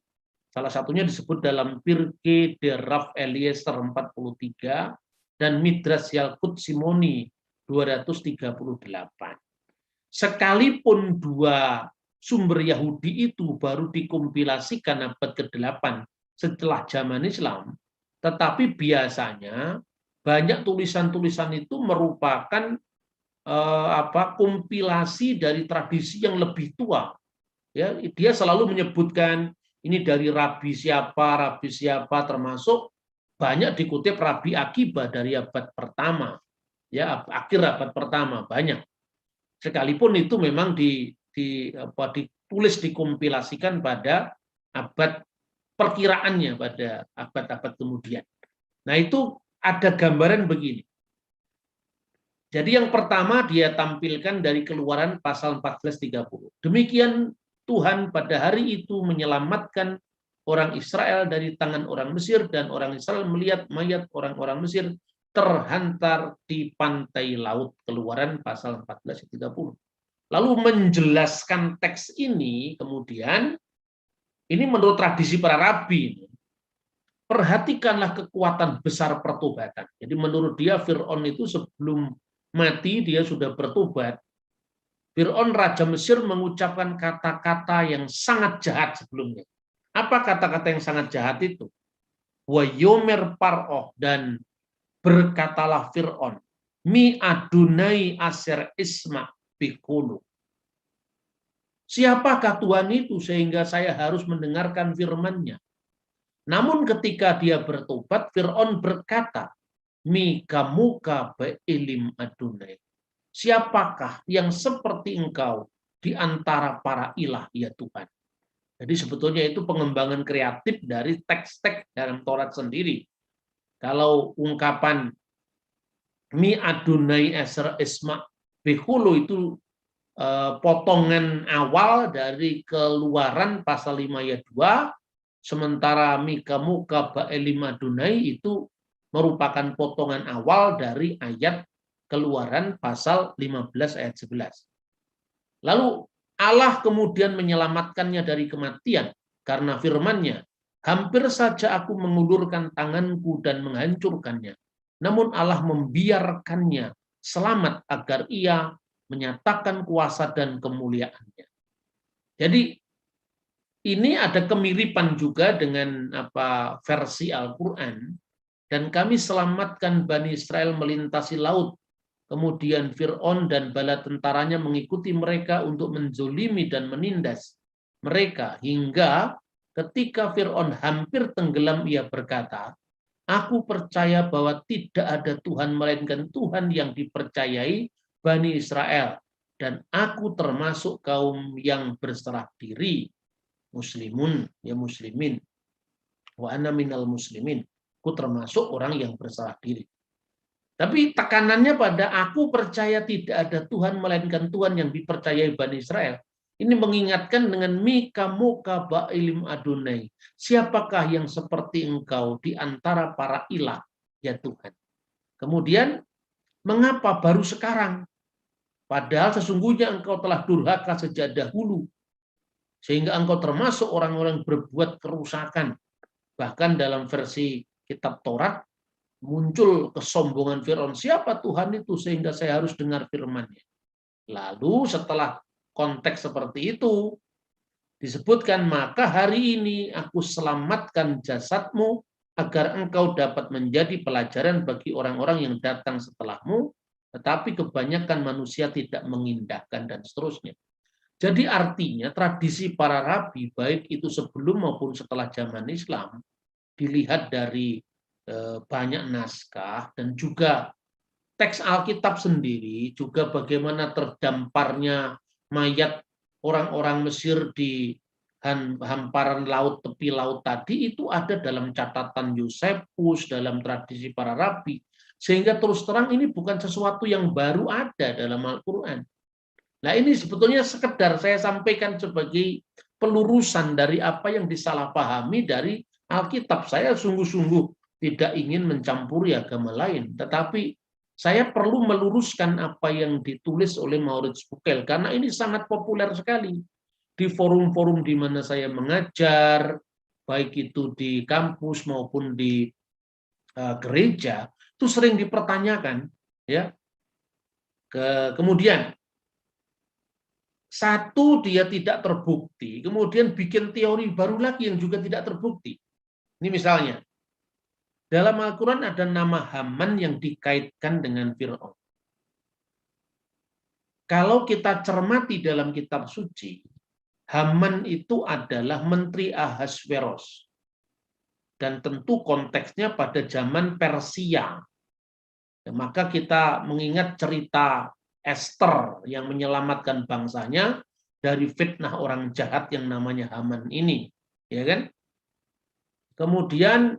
Salah satunya disebut dalam Pirkei de Rav Eliezer 43 dan Midrash Yalkut Simoni 238. Sekalipun dua sumber Yahudi itu baru dikompilasikan abad ke-8 setelah zaman Islam, tetapi biasanya banyak tulisan-tulisan itu merupakan kompilasi dari tradisi yang lebih tua. Ya, dia selalu menyebutkan ini dari rabi siapa, termasuk banyak dikutip Rabi Akiba dari abad pertama, ya, akhir abad pertama banyak. Sekalipun itu memang ditulis, dikompilasikan pada abad perkiraannya pada abad-abad kemudian. Nah, itu ada gambaran begini. Jadi yang pertama dia tampilkan dari Keluaran pasal 14:30. Demikian Tuhan pada hari itu menyelamatkan orang Israel dari tangan orang Mesir, dan orang Israel melihat mayat orang-orang Mesir terhantar di pantai laut. Keluaran pasal 14:30. Lalu menjelaskan teks ini, kemudian ini menurut tradisi para rabi, perhatikanlah kekuatan besar pertobatan. Jadi menurut dia Fir'aun itu sebelum mati dia sudah bertobat. Fir'aun Raja Mesir mengucapkan kata-kata yang sangat jahat sebelumnya. Apa kata-kata yang sangat jahat itu? Wa yomer paroh, dan berkatalah Fir'aun, mi adunai aser isma bikulu. Siapakah Tuhan itu sehingga saya harus mendengarkan firman-Nya? Namun ketika dia bertobat, Fir'aun berkata, mi kamuka be'ilim adunai. Siapakah yang seperti engkau di antara para ilah, ya Tuhan? Jadi sebetulnya itu pengembangan kreatif dari teks-teks dalam Taurat sendiri. Kalau ungkapan mi adunai eser isma bihulu itu potongan awal dari Keluaran pasal 5 ayat 2, sementara mi kamuka be'ilim adunai itu merupakan potongan awal dari ayat Keluaran pasal 15 ayat 11. Lalu Allah kemudian menyelamatkannya dari kematian karena firman-Nya, hampir saja aku mengulurkan tanganku dan menghancurkannya, namun Allah membiarkannya selamat agar ia menyatakan kuasa dan kemuliaan-Nya. Jadi ini ada kemiripan juga dengan versi Al-Quran. Dan kami selamatkan Bani Israel melintasi laut Kemudian Fir'aun dan bala tentaranya mengikuti mereka untuk menzolimi dan menindas mereka. Hingga ketika Fir'aun hampir tenggelam, ia berkata, aku percaya bahwa tidak ada Tuhan melainkan Tuhan yang dipercayai Bani Israel. Dan aku termasuk kaum yang berserah diri. Muslimun, ya muslimin. Wa ana minal muslimin. Aku termasuk orang yang berserah diri. Tapi tekanannya pada aku percaya tidak ada Tuhan melainkan Tuhan yang dipercayai Bani Israel. Ini mengingatkan dengan Mika muka ba'ilim Adonai. Siapakah yang seperti engkau di antara para ilah, ya Tuhan. Kemudian, mengapa baru sekarang? Padahal sesungguhnya engkau telah durhaka sejak dahulu. Sehingga engkau termasuk orang-orang berbuat kerusakan. Bahkan dalam versi kitab Taurat, muncul kesombongan Fir'aun. Siapa Tuhan itu sehingga saya harus dengar firman-Nya? Lalu setelah konteks seperti itu, disebutkan, maka hari ini aku selamatkan jasadmu agar engkau dapat menjadi pelajaran bagi orang-orang yang datang setelahmu, tetapi kebanyakan manusia tidak mengindahkan, dan seterusnya. Jadi artinya tradisi para rabi, baik itu sebelum maupun setelah zaman Islam, dilihat dari banyak naskah dan juga teks Alkitab sendiri, juga bagaimana terdamparnya mayat orang-orang Mesir di hamparan laut, tepi laut tadi, itu ada dalam catatan Yosefus, dalam tradisi para rabi. Sehingga terus terang ini bukan sesuatu yang baru ada dalam Al-Quran. Nah, ini sebetulnya sekedar saya sampaikan sebagai pelurusan dari apa yang disalahpahami dari Alkitab. Saya sungguh-sungguh tidak ingin mencampuri agama lain, tetapi saya perlu meluruskan apa yang ditulis oleh Maurits Bucaille, karena ini sangat populer sekali di forum-forum di mana saya mengajar, baik itu di kampus maupun di gereja, itu sering dipertanyakan. Ya. Kemudian, satu, dia tidak terbukti, kemudian bikin teori baru lagi yang juga tidak terbukti. Ini misalnya, dalam Al-Quran ada nama Haman yang dikaitkan dengan Fir'aun. Kalau kita cermati dalam kitab suci, Haman itu adalah menteri Ahasveros. Dan tentu konteksnya pada zaman Persia. Ya, maka kita mengingat cerita Esther yang menyelamatkan bangsanya dari fitnah orang jahat yang namanya Haman ini. Ya kan? Kemudian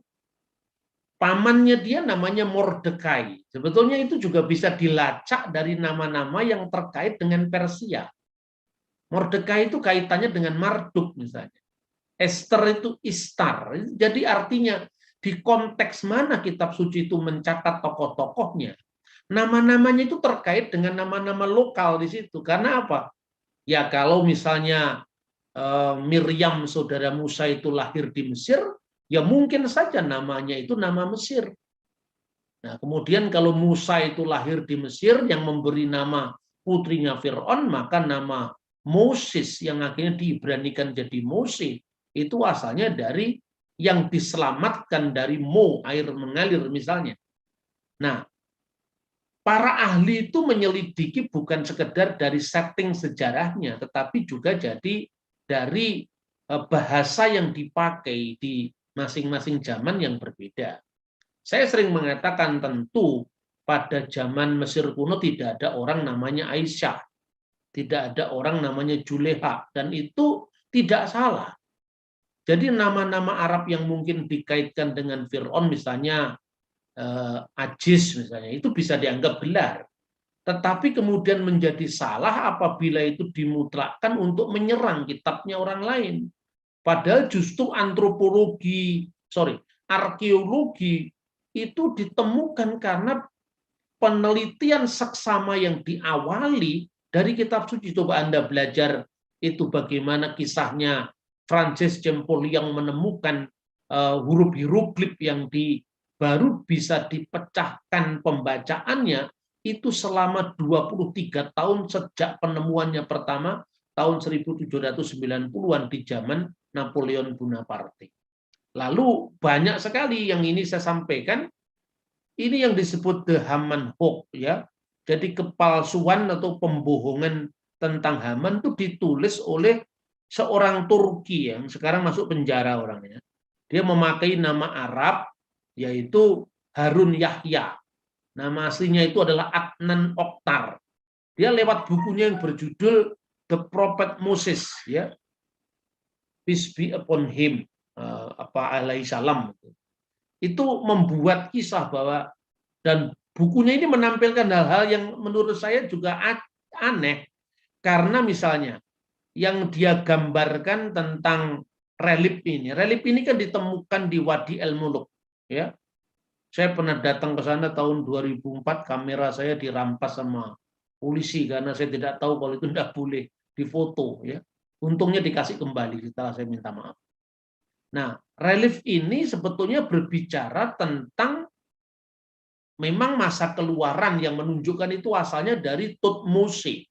pamannya dia namanya Mordekai. Sebetulnya itu juga bisa dilacak dari nama-nama yang terkait dengan Persia. Mordekai itu kaitannya dengan Marduk misalnya. Esther itu Istar. Jadi artinya di konteks mana kitab suci itu mencatat tokoh-tokohnya, nama-namanya itu terkait dengan nama-nama lokal di situ. Karena apa? Ya kalau misalnya Miriam saudara Musa itu lahir di Mesir, ya mungkin saja namanya itu nama Mesir. Nah, kemudian kalau Musa itu lahir di Mesir, yang memberi nama putrinya Fir'aun, maka nama Moses yang akhirnya diibranikan jadi Mose, itu asalnya dari yang diselamatkan dari Mo, air mengalir misalnya. Nah, para ahli itu menyelidiki bukan sekedar dari setting sejarahnya, tetapi juga jadi dari bahasa yang dipakai di masing-masing zaman yang berbeda. Saya sering mengatakan tentu pada zaman Mesir kuno tidak ada orang namanya Aisyah, tidak ada orang namanya Juleha, dan itu tidak salah. Jadi nama-nama Arab yang mungkin dikaitkan dengan Fir'aun, misalnya Ajis misalnya, itu bisa dianggap benar. Tetapi kemudian menjadi salah apabila itu dimutlakkan untuk menyerang kitabnya orang lain. Padahal justru arkeologi itu ditemukan karena penelitian seksama yang diawali dari kitab suci. Coba Anda belajar itu bagaimana kisahnya Francis Champollion menemukan huruf hieroglif yang baru bisa dipecahkan pembacaannya itu selama 23 tahun sejak penemuannya pertama tahun 1790-an di zaman Napoleon Bonaparte. Lalu banyak sekali yang ini saya sampaikan, ini yang disebut the Haman Hoax ya. Jadi kepalsuan atau pembohongan tentang Haman itu ditulis oleh seorang Turki yang sekarang masuk penjara orangnya. Dia memakai nama Arab yaitu Harun Yahya. Nama aslinya itu adalah Adnan Oktar. Dia lewat bukunya yang berjudul The Prophet Moses, ya, peace be upon him, alaihi salam. Itu membuat kisah bahwa, dan bukunya ini menampilkan hal-hal yang menurut saya juga aneh, karena misalnya yang dia gambarkan tentang relief ini kan ditemukan di Wadi El Muluk, ya. Saya pernah datang ke sana tahun 2004, kamera saya dirampas sama polisi karena saya tidak tahu kalau itu tidak boleh difoto, ya. Untungnya dikasih kembali setelah saya minta maaf. Nah, relief ini sebetulnya berbicara tentang memang masa keluaran yang menunjukkan itu asalnya dari Tutmose.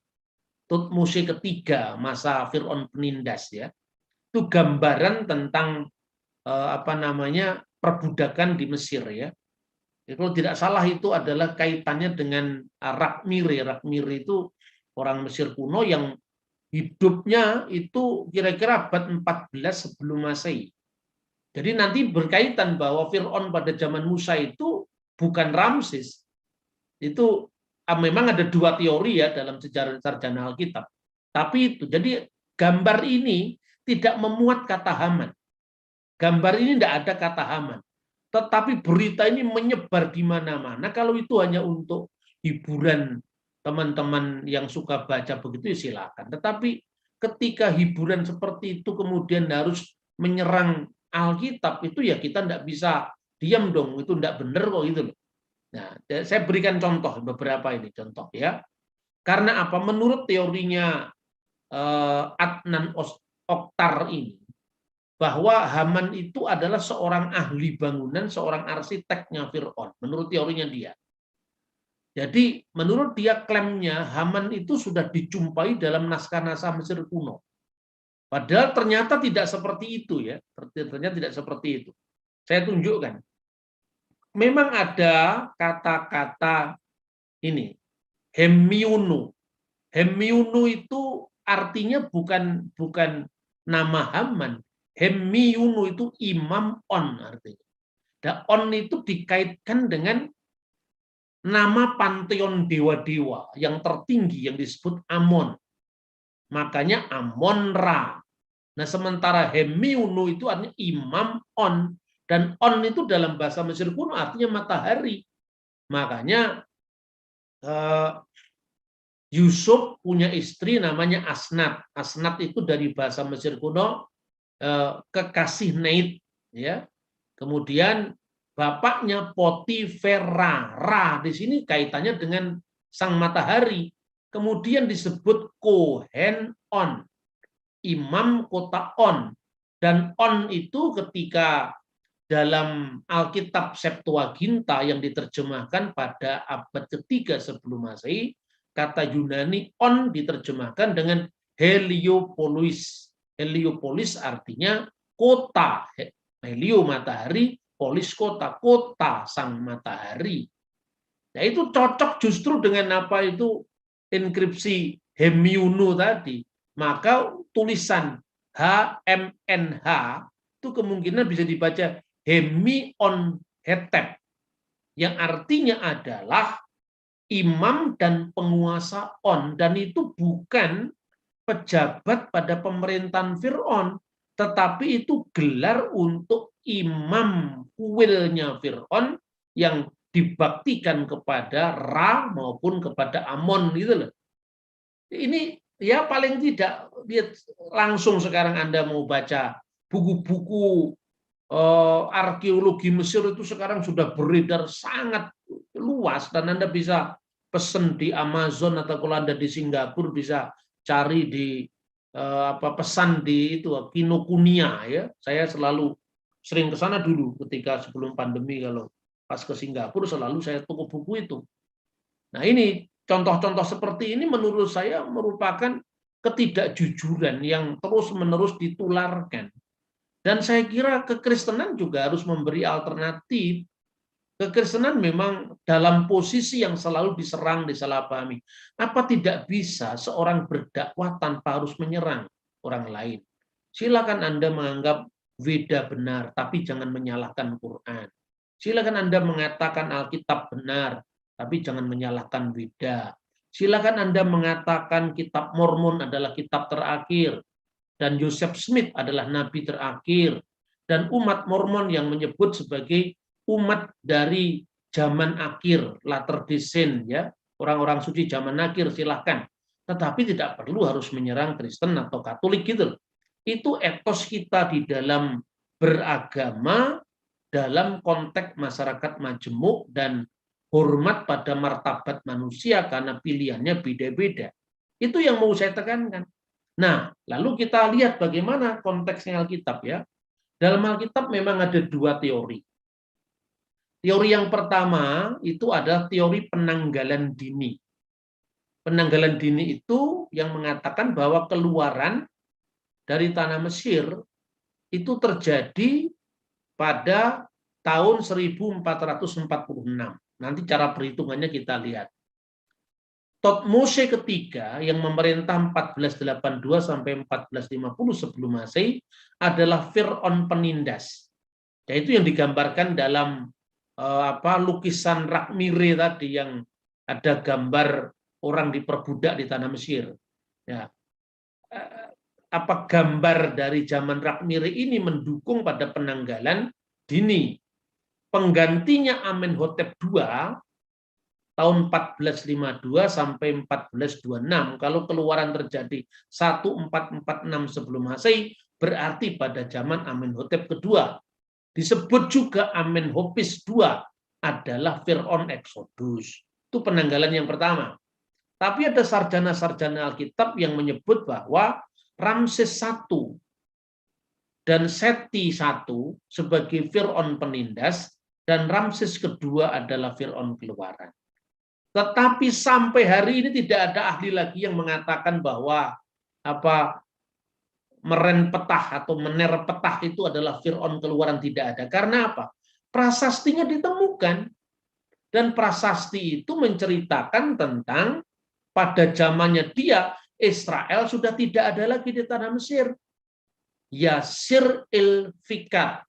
Tutmose ketiga, masa Fir'aun penindas, ya. Itu gambaran tentang perbudakan di Mesir, ya. Kalau tidak salah itu adalah kaitannya dengan Rakmire. Rakmire itu orang Mesir kuno yang hidupnya itu kira-kira abad 14 sebelum Masehi. Jadi nanti berkaitan bahwa Fir'aun pada zaman Musa itu bukan Ramses. Itu memang ada dua teori ya dalam sejarah sarjana Alkitab. Tapi itu, jadi gambar ini tidak memuat kata Haman. Gambar ini tidak ada kata Haman. Tetapi berita ini menyebar di mana-mana. Kalau itu hanya untuk hiburan teman-teman yang suka baca begitu, ya silakan. Tetapi ketika hiburan seperti itu kemudian harus menyerang Alkitab, itu ya kita tidak bisa diam dong. Itu tidak benar kok itu. Nah, saya berikan contoh beberapa ini contoh, ya. Karena apa? Menurut teorinya Adnan Oktar ini, bahwa Haman itu adalah seorang ahli bangunan, seorang arsiteknya Fir'aun, menurut teorinya dia. Jadi menurut dia, klaimnya Haman itu sudah dijumpai dalam naskah-naskah Mesir kuno. Padahal ternyata tidak seperti itu, ya. Ternyata tidak seperti itu. Saya tunjukkan. Memang ada kata-kata ini, Hemiunu. Hemiunu itu artinya bukan nama Haman. Hemiunu itu imam on artinya. Dan on itu dikaitkan dengan nama panteon dewa-dewa yang tertinggi yang disebut Amon. Makanya Amon-Ra. Nah, sementara Hemiunu itu artinya imam on, dan on itu dalam bahasa Mesir kuno artinya matahari. Makanya Yusuf punya istri namanya Asnat. Asnat itu dari bahasa Mesir kuno kekasih Neid, ya. Kemudian bapaknya Potifera. Ra di sini kaitannya dengan sang matahari. Kemudian disebut Kohen On, imam kota On. Dan On itu ketika dalam Alkitab Septuaginta yang diterjemahkan pada abad ketiga sebelum Masehi, kata Yunani On diterjemahkan dengan Heliopolis. Heliopolis artinya kota. Helio matahari, polis kota, kota sang matahari. Nah, itu cocok justru dengan apa itu inskripsi Hemiunu tadi. Maka tulisan HMNH itu kemungkinan bisa dibaca Hemion Hetep, yang artinya adalah imam dan penguasa On, dan itu bukan pejabat pada pemerintahan Fir'aun, tetapi itu gelar untuk imam kuilnya Fir'aun yang dibaktikan kepada Ra maupun kepada Amon gitu loh. Ini ya paling tidak langsung sekarang Anda mau baca buku-buku arkeologi Mesir itu sekarang sudah beredar sangat luas, dan Anda bisa pesen di Amazon, atau kalau Anda di Singapura bisa cari di pesan di itu Kinokuniya, ya. Saya selalu sering ke sana dulu ketika sebelum pandemi, kalau pas ke Singapura selalu saya toko buku itu. Nah, ini contoh-contoh seperti ini menurut saya merupakan ketidakjujuran yang terus-menerus ditularkan. Dan saya kira kekristenan juga harus memberi alternatif. Kekristenan memang dalam posisi yang selalu diserang, disalahpahami. Apa tidak bisa seorang berdakwah tanpa harus menyerang orang lain? Silakan Anda menganggap Weda benar, tapi jangan menyalahkan Quran. Silakan Anda mengatakan Alkitab benar, tapi jangan menyalahkan Weda. Silakan Anda mengatakan kitab Mormon adalah kitab terakhir, dan Joseph Smith adalah nabi terakhir, dan umat Mormon yang menyebut sebagai umat dari zaman akhir, latter day saint, ya, orang-orang suci zaman akhir, silahkan. Tetapi tidak perlu harus menyerang Kristen atau Katolik gitu. Itu etos kita di dalam beragama, dalam konteks masyarakat majemuk dan hormat pada martabat manusia karena pilihannya beda-beda. Itu yang mau saya tekankan. Nah, lalu kita lihat bagaimana konteksnya Alkitab, ya. Dalam Alkitab memang ada dua teori. Teori yang pertama itu adalah teori penanggalan dini. Penanggalan dini itu yang mengatakan bahwa keluaran dari tanah Mesir itu terjadi pada tahun 1446. Nanti cara perhitungannya kita lihat. Thutmose ketiga yang memerintah 1482 sampai 1450 sebelum Masehi adalah Fir'aun penindas. Yaitu yang digambarkan dalam lukisan Rakmire tadi yang ada gambar orang diperbudak di tanah Mesir. Ya. Gambar dari zaman Rakmire ini mendukung pada penanggalan dini. Penggantinya Amenhotep II tahun 1452 sampai 1426. Kalau keluaran terjadi 1446 sebelum Masehi, berarti pada zaman Amenhotep kedua. Disebut juga Amenhopis II adalah Fir'aun Exodus. Itu penanggalan yang pertama. Tapi ada sarjana-sarjana Alkitab yang menyebut bahwa Ramses I dan Seti I sebagai Fir'aun penindas dan Ramses kedua adalah Fir'aun keluaran. Tetapi sampai hari ini tidak ada ahli lagi yang mengatakan bahwa Meren Petah atau Mener Petah itu adalah Fir'aun keluaran, tidak ada. Karena apa? Prasastinya ditemukan. Dan prasasti itu menceritakan tentang pada zamannya dia, Israel sudah tidak ada lagi di tanah Mesir. Yasir il-Fikat,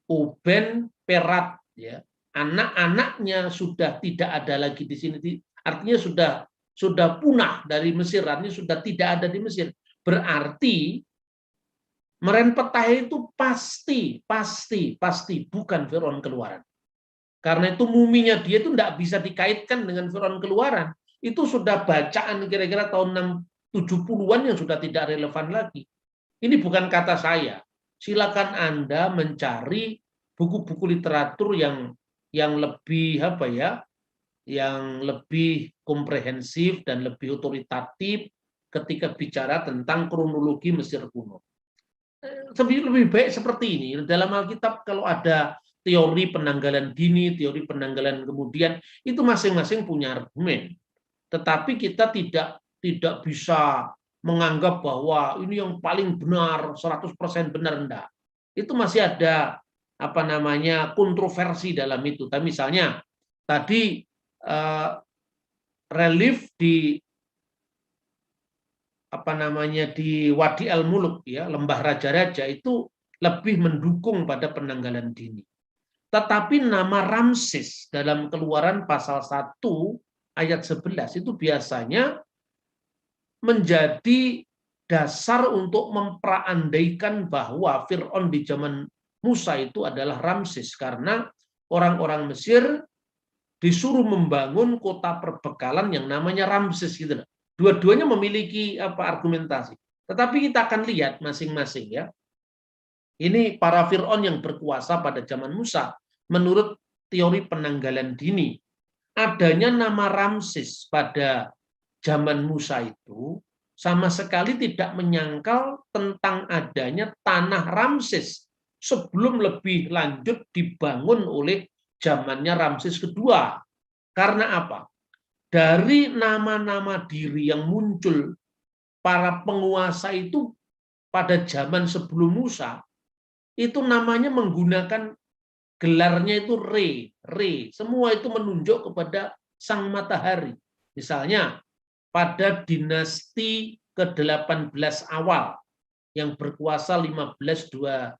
Uben Perat, ya, anak-anaknya sudah tidak ada lagi di sini. Artinya sudah punah dari Mesir, artinya sudah tidak ada di Mesir. Berarti Meren Petah itu pasti bukan Fir'aun keluaran. Karena itu muminya dia itu tidak bisa dikaitkan dengan Fir'aun keluaran. Itu sudah bacaan kira-kira tahun 70-an yang sudah tidak relevan lagi. Ini bukan kata saya. Silakan Anda mencari buku-buku literatur yang lebih yang lebih komprehensif dan lebih otoritatif ketika bicara tentang kronologi Mesir kuno. Lebih baik seperti ini. Dalam Alkitab kalau ada teori penanggalan dini, teori penanggalan kemudian, itu masing-masing punya argumen. Tetapi kita tidak bisa menganggap bahwa ini yang paling benar, 100% benar, enggak. Itu masih ada kontroversi dalam itu. Tapi misalnya tadi relief di di Wadi Al-Muluk, ya, Lembah Raja-Raja itu lebih mendukung pada penanggalan dini. Tetapi nama Ramses dalam Keluaran pasal 1 ayat 11 itu biasanya menjadi dasar untuk memperandaikan bahwa Fir'aun di zaman Musa itu adalah Ramses, karena orang-orang Mesir disuruh membangun kota perbekalan yang namanya Ramses gitu. Dua-duanya memiliki argumentasi. Tetapi kita akan lihat masing-masing, ya. Ini para Fir'aun yang berkuasa pada zaman Musa menurut teori penanggalan dini. Adanya nama Ramses pada zaman Musa itu sama sekali tidak menyangkal tentang adanya tanah Ramses sebelum lebih lanjut dibangun oleh zamannya Ramses kedua. Karena apa? Dari nama-nama diri yang muncul para penguasa itu pada zaman sebelum Musa, itu namanya menggunakan gelarnya itu Re. Semua itu menunjuk kepada sang matahari. Misalnya pada dinasti ke-18 awal yang berkuasa 1524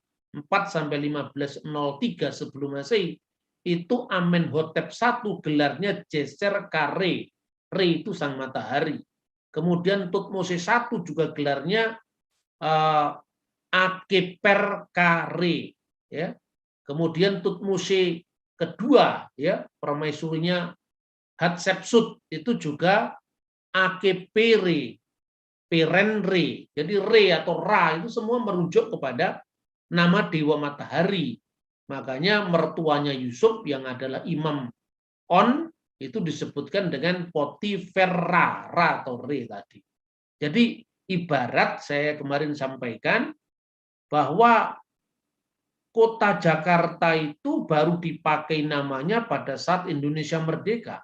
sampai 1503 sebelum Masehi, itu Amenhotep I gelarnya Djeser Kare. Re itu sang matahari. Kemudian Tutmose I juga gelarnya Akeper Kare, ya. Kemudian Tutmose kedua, ya, permaisurinya Hatshepsut itu juga Akepere, Perenre. Jadi Re atau Ra itu semua merujuk kepada nama Dewa Matahari. Makanya mertuanya Yusuf yang adalah Imam On itu disebutkan dengan Potiphera, Ra atau Re tadi. Jadi ibarat saya kemarin sampaikan bahwa kota Jakarta itu baru dipakai namanya pada saat Indonesia merdeka.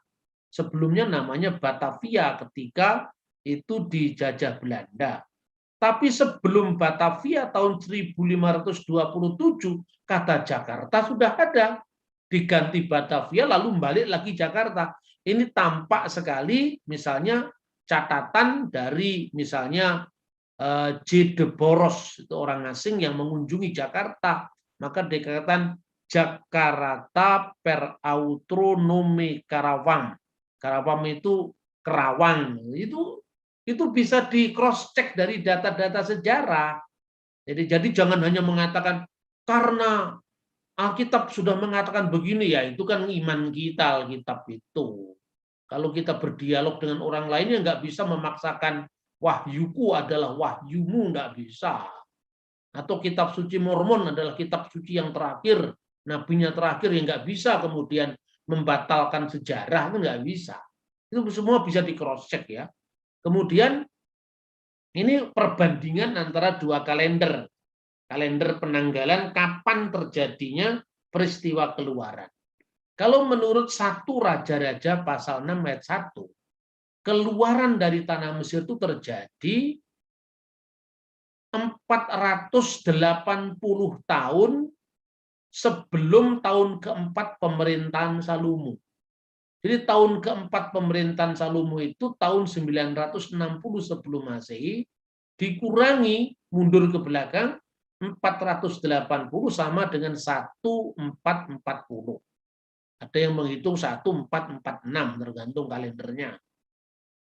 Sebelumnya namanya Batavia ketika itu dijajah Belanda. Tapi sebelum Batavia tahun 1527, kata Jakarta sudah ada. Diganti Batavia lalu balik lagi Jakarta. Ini tampak sekali misalnya catatan dari misalnya J. de Boros, itu orang asing yang mengunjungi Jakarta. Maka dikatakan Jakarta per autro nome Karawang. Karawang itu Kerawang. Itu bisa di cross check dari data-data sejarah. Jadi jangan hanya mengatakan karena Alkitab sudah mengatakan begini, ya itu kan iman kita Alkitab itu. Kalau kita berdialog dengan orang lain yang nggak bisa memaksakan wahyuku adalah wahyumu, nggak bisa. Atau kitab suci Mormon adalah kitab suci yang terakhir, nabinya terakhir, yang nggak bisa kemudian membatalkan sejarah, itu nggak bisa. Itu semua bisa di cross check, ya. Kemudian ini perbandingan antara dua kalender penanggalan kapan terjadinya peristiwa keluaran. Kalau menurut 1 Raja-Raja pasal 6 ayat 1, keluaran dari tanah Mesir itu terjadi 480 tahun sebelum tahun keempat pemerintahan Salomo. Jadi tahun keempat pemerintahan Salomo itu tahun 960 sebelum Masehi, dikurangi mundur ke belakang 480 sama dengan 1440. Ada yang menghitung 1446 tergantung kalendernya.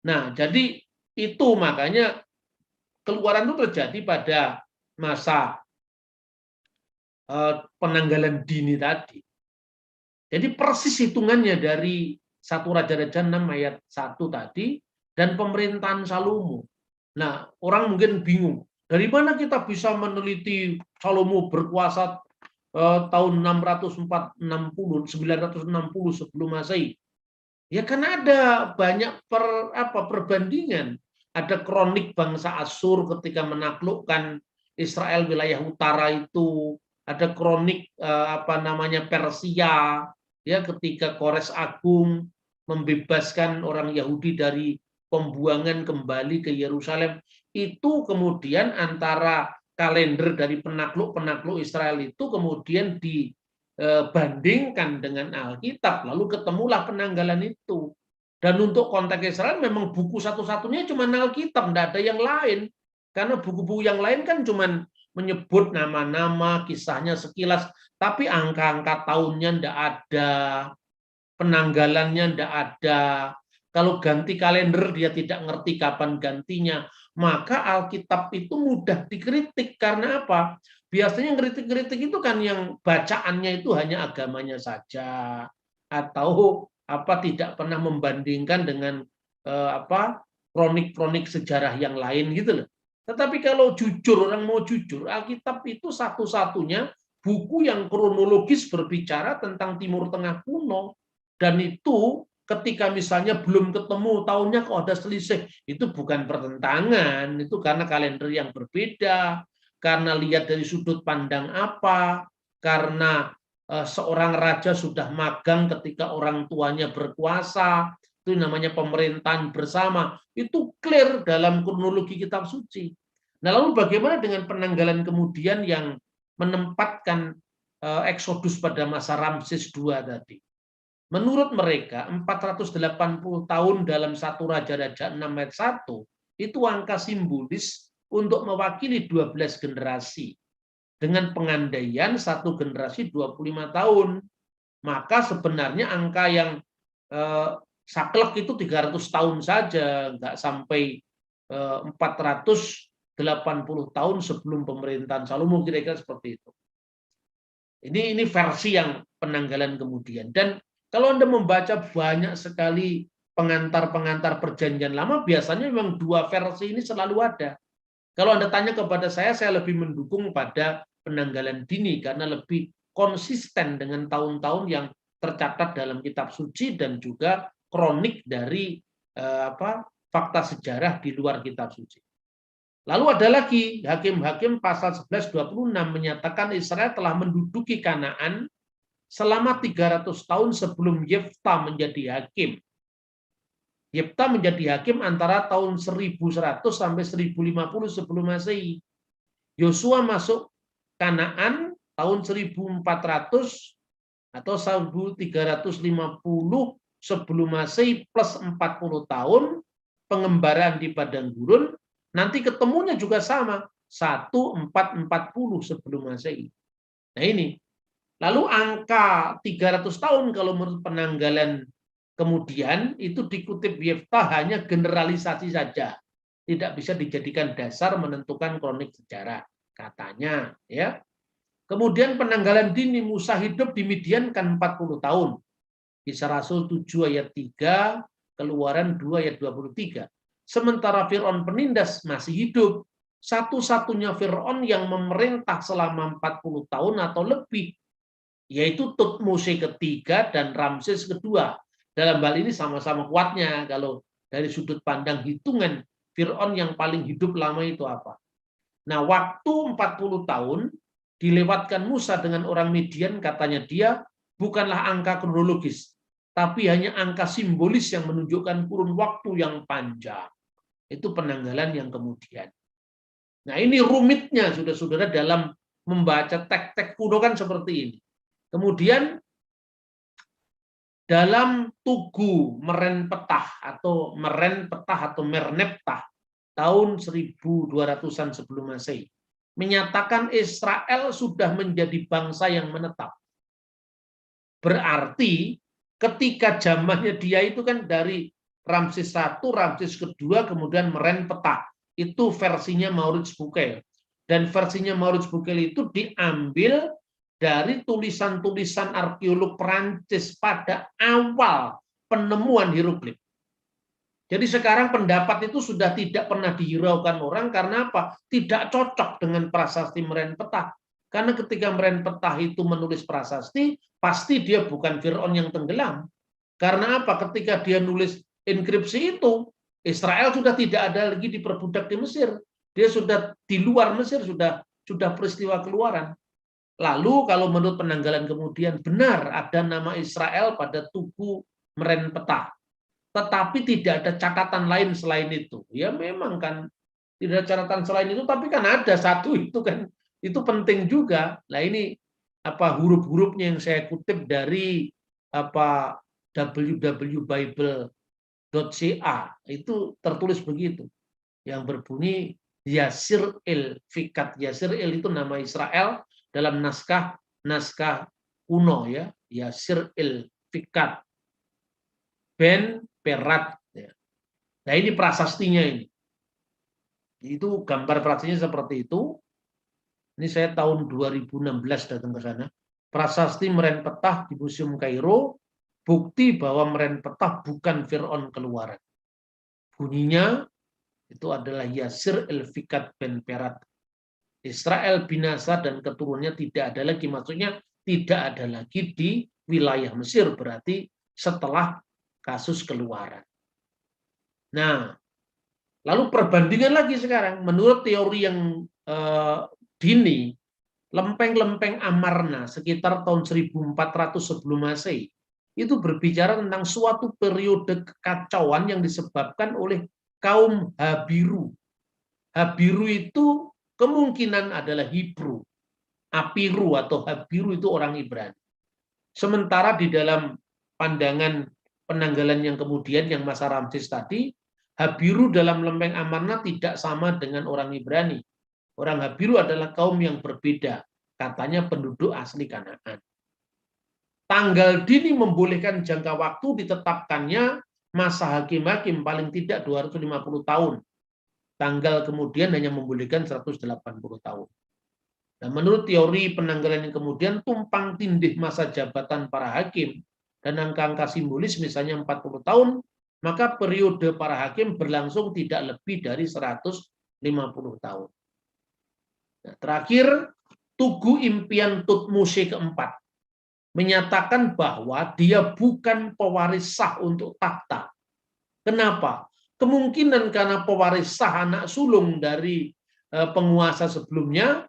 Nah, jadi itu makanya keluaran itu terjadi pada masa penanggalan dini tadi. Jadi persis hitungannya dari 1 Raja-Raja 6 ayat 1 tadi dan pemerintahan Salomo. Nah, orang mungkin bingung, dari mana kita bisa meneliti Salomo berkuasa tahun 960 sebelum Masehi? Ya kan ada banyak perbandingan. Ada kronik bangsa Asyur ketika menaklukkan Israel wilayah utara itu, ada kronik Persia, ya, ketika Kores Agung membebaskan orang Yahudi dari pembuangan kembali ke Yerusalem. Itu kemudian antara kalender dari penakluk Israel itu kemudian dibandingkan dengan Alkitab, lalu ketemulah penanggalan itu. Dan untuk konteks Israel memang buku satu-satunya cuma Alkitab, tidak ada yang lain. Karena buku-buku yang lain kan cuma menyebut nama-nama, kisahnya sekilas, tapi angka-angka tahunnya tidak ada, penanggalannya tidak ada. Kalau ganti kalender dia tidak ngerti kapan gantinya, maka Alkitab itu mudah dikritik. Karena apa? Biasanya kritik-kritik itu kan yang bacaannya itu hanya agamanya saja, atau tidak pernah membandingkan dengan kronik-kronik sejarah yang lain gitu loh. Tetapi kalau jujur, orang mau jujur, Alkitab itu satu-satunya buku yang kronologis berbicara tentang Timur Tengah kuno. Dan itu ketika misalnya belum ketemu tahunnya kok ada selisih, itu bukan pertentangan, itu karena kalender yang berbeda, karena lihat dari sudut pandang apa, karena seorang raja sudah magang ketika orang tuanya berkuasa, itu namanya pemerintahan bersama, itu clear dalam kronologi kitab suci. Nah, lalu bagaimana dengan penanggalan kemudian yang menempatkan Eksodus pada masa Ramses II tadi. Menurut mereka 480 tahun dalam satu Raja-Raja 6 ayat 1 itu angka simbolis untuk mewakili 12 generasi. Dengan pengandaian satu generasi 25 tahun. Maka sebenarnya angka yang saklek itu 300 tahun saja, nggak sampai 480 tahun sebelum pemerintahan Salomo, kira-kira seperti itu. Ini versi yang penanggalan kemudian. Dan kalau Anda membaca banyak sekali pengantar-pengantar perjanjian lama, biasanya memang dua versi ini selalu ada. Kalau Anda tanya kepada saya lebih mendukung pada penanggalan dini karena lebih konsisten dengan tahun-tahun yang tercatat dalam kitab suci dan juga kronik dari fakta sejarah di luar kitab suci. Lalu ada lagi Hakim-Hakim pasal 11:26 menyatakan Israel telah menduduki Kanaan selama 300 tahun sebelum Yefta menjadi hakim. Yefta menjadi hakim antara tahun 1100 sampai 1050 sebelum Masehi. Yosua masuk Kanaan tahun 1400 atau 1350 sebelum Masehi plus 40 tahun pengembaraan di padang gurun. Nanti ketemunya juga sama, 1440 sebelum Masehi. Nah ini. Lalu angka 300 tahun kalau menurut penanggalan kemudian itu dikutip Yefta hanya generalisasi saja. Tidak bisa dijadikan dasar menentukan kronik sejarah. Katanya. Ya. Kemudian penanggalan dini Musa hidup di Midian kan 40 tahun. Kisah Rasul 7 ayat 3, Keluaran 2 ayat 23. Sementara Fir'aun penindas masih hidup. Satu-satunya Fir'aun yang memerintah selama 40 tahun atau lebih, yaitu Tutmose ketiga dan Ramses kedua. Dalam hal ini sama-sama kuatnya. Kalau dari sudut pandang hitungan, Fir'aun yang paling hidup lama itu apa? Nah, waktu 40 tahun dilewatkan Musa dengan orang Midian, katanya dia bukanlah angka kronologis, tapi hanya angka simbolis yang menunjukkan kurun waktu yang panjang. Itu penanggalan yang kemudian. Nah, ini rumitnya saudara-saudara dalam membaca teks-teks kuno kan seperti ini. Kemudian dalam Tugu Merenpetah atau Merenpetah atau Merneptah tahun 1200-an sebelum Masehi menyatakan Israel sudah menjadi bangsa yang menetap. Berarti ketika zamannya dia itu kan dari Ramses I, Ramses II, kemudian Merenpetah. Itu versinya Maurits Bucaille. Dan versinya Maurits Bucaille itu diambil dari tulisan-tulisan arkeolog Perancis pada awal penemuan hieroglif. Jadi sekarang pendapat itu sudah tidak pernah dihiraukan orang karena apa? Tidak cocok dengan prasasti Merenpetah. Karena ketika Merenpetah itu menulis prasasti, pasti dia bukan Fir'aun yang tenggelam. Karena apa? Ketika dia nulis inskripsi itu, Israel sudah tidak ada lagi diperbudak di Mesir. Dia sudah di luar Mesir, sudah peristiwa keluaran. Lalu kalau menurut penanggalan kemudian benar ada nama Israel pada Tugu Merenpetah. Tetapi tidak ada catatan lain selain itu. Ya memang kan tidak ada catatan selain itu, tapi kan ada satu itu kan. Itu penting juga. Nah ini huruf-hurufnya yang saya kutip dari www.bible.ca itu tertulis begitu. Yang berbunyi Yasir El Fikat. Yasir El itu nama Israel dalam naskah kuno ya, Yasir El Fikat Ben Perat. Nah ini prasastinya ini. Itu gambar prasastinya seperti itu. Ini saya tahun 2016 datang ke sana. Prasasti Merenpetah di Museum Kairo, bukti bahwa Merenpetah bukan Fir'aun keluaran. Bunyinya itu adalah Yasir El-Fikat Ben Perat. Israel binasa dan keturunannya tidak ada lagi. Maksudnya tidak ada lagi di wilayah Mesir. Berarti setelah kasus keluaran. Nah, lalu perbandingan lagi sekarang. Menurut teori yang dini, lempeng-lempeng Amarna sekitar tahun 1400 sebelum Masehi itu berbicara tentang suatu periode kekacauan yang disebabkan oleh kaum Habiru. Habiru itu kemungkinan adalah Hebrew. Apiru atau Habiru itu orang Ibrani. Sementara di dalam pandangan penanggalan yang kemudian yang Mas Ramses tadi, Habiru dalam lempeng Amarna tidak sama dengan orang Ibrani. Orang Habiru adalah kaum yang berbeda, katanya penduduk asli Kanaan. Tanggal dini membolehkan jangka waktu ditetapkannya masa hakim-hakim paling tidak 250 tahun. Tanggal kemudian hanya membolehkan 180 tahun. Nah, menurut teori penanggalan yang kemudian tumpang tindih masa jabatan para hakim dan angka-angka simbolis misalnya 40 tahun, maka periode para hakim berlangsung tidak lebih dari 150 tahun. Nah, terakhir, Tugu Impian Tutmose keempat menyatakan bahwa dia bukan pewaris sah untuk takhta. Kenapa? Kemungkinan karena pewaris sah anak sulung dari penguasa sebelumnya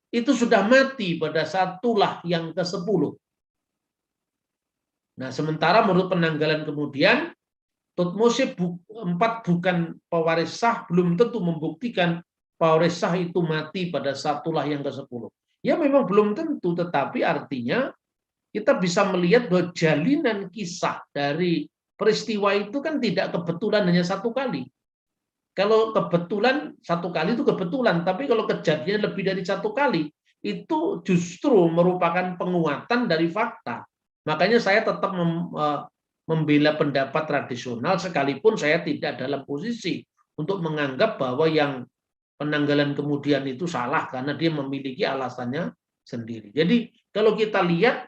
itu sudah mati pada saat tulah yang ke-10. Nah, sementara menurut penanggalan kemudian, Tutmose IV bukan pewaris sah, belum tentu membuktikan pewaris sah itu mati pada saat tulah yang ke-10. Ya memang belum tentu, tetapi artinya kita bisa melihat bahwa jalinan kisah dari peristiwa itu kan tidak kebetulan hanya satu kali. Kalau kebetulan satu kali itu kebetulan, tapi kalau kejadian lebih dari satu kali, itu justru merupakan penguatan dari fakta. Makanya saya tetap membela pendapat tradisional, sekalipun saya tidak dalam posisi untuk menganggap bahwa yang penanggalan kemudian itu salah, karena dia memiliki alasannya sendiri. Jadi kalau kita lihat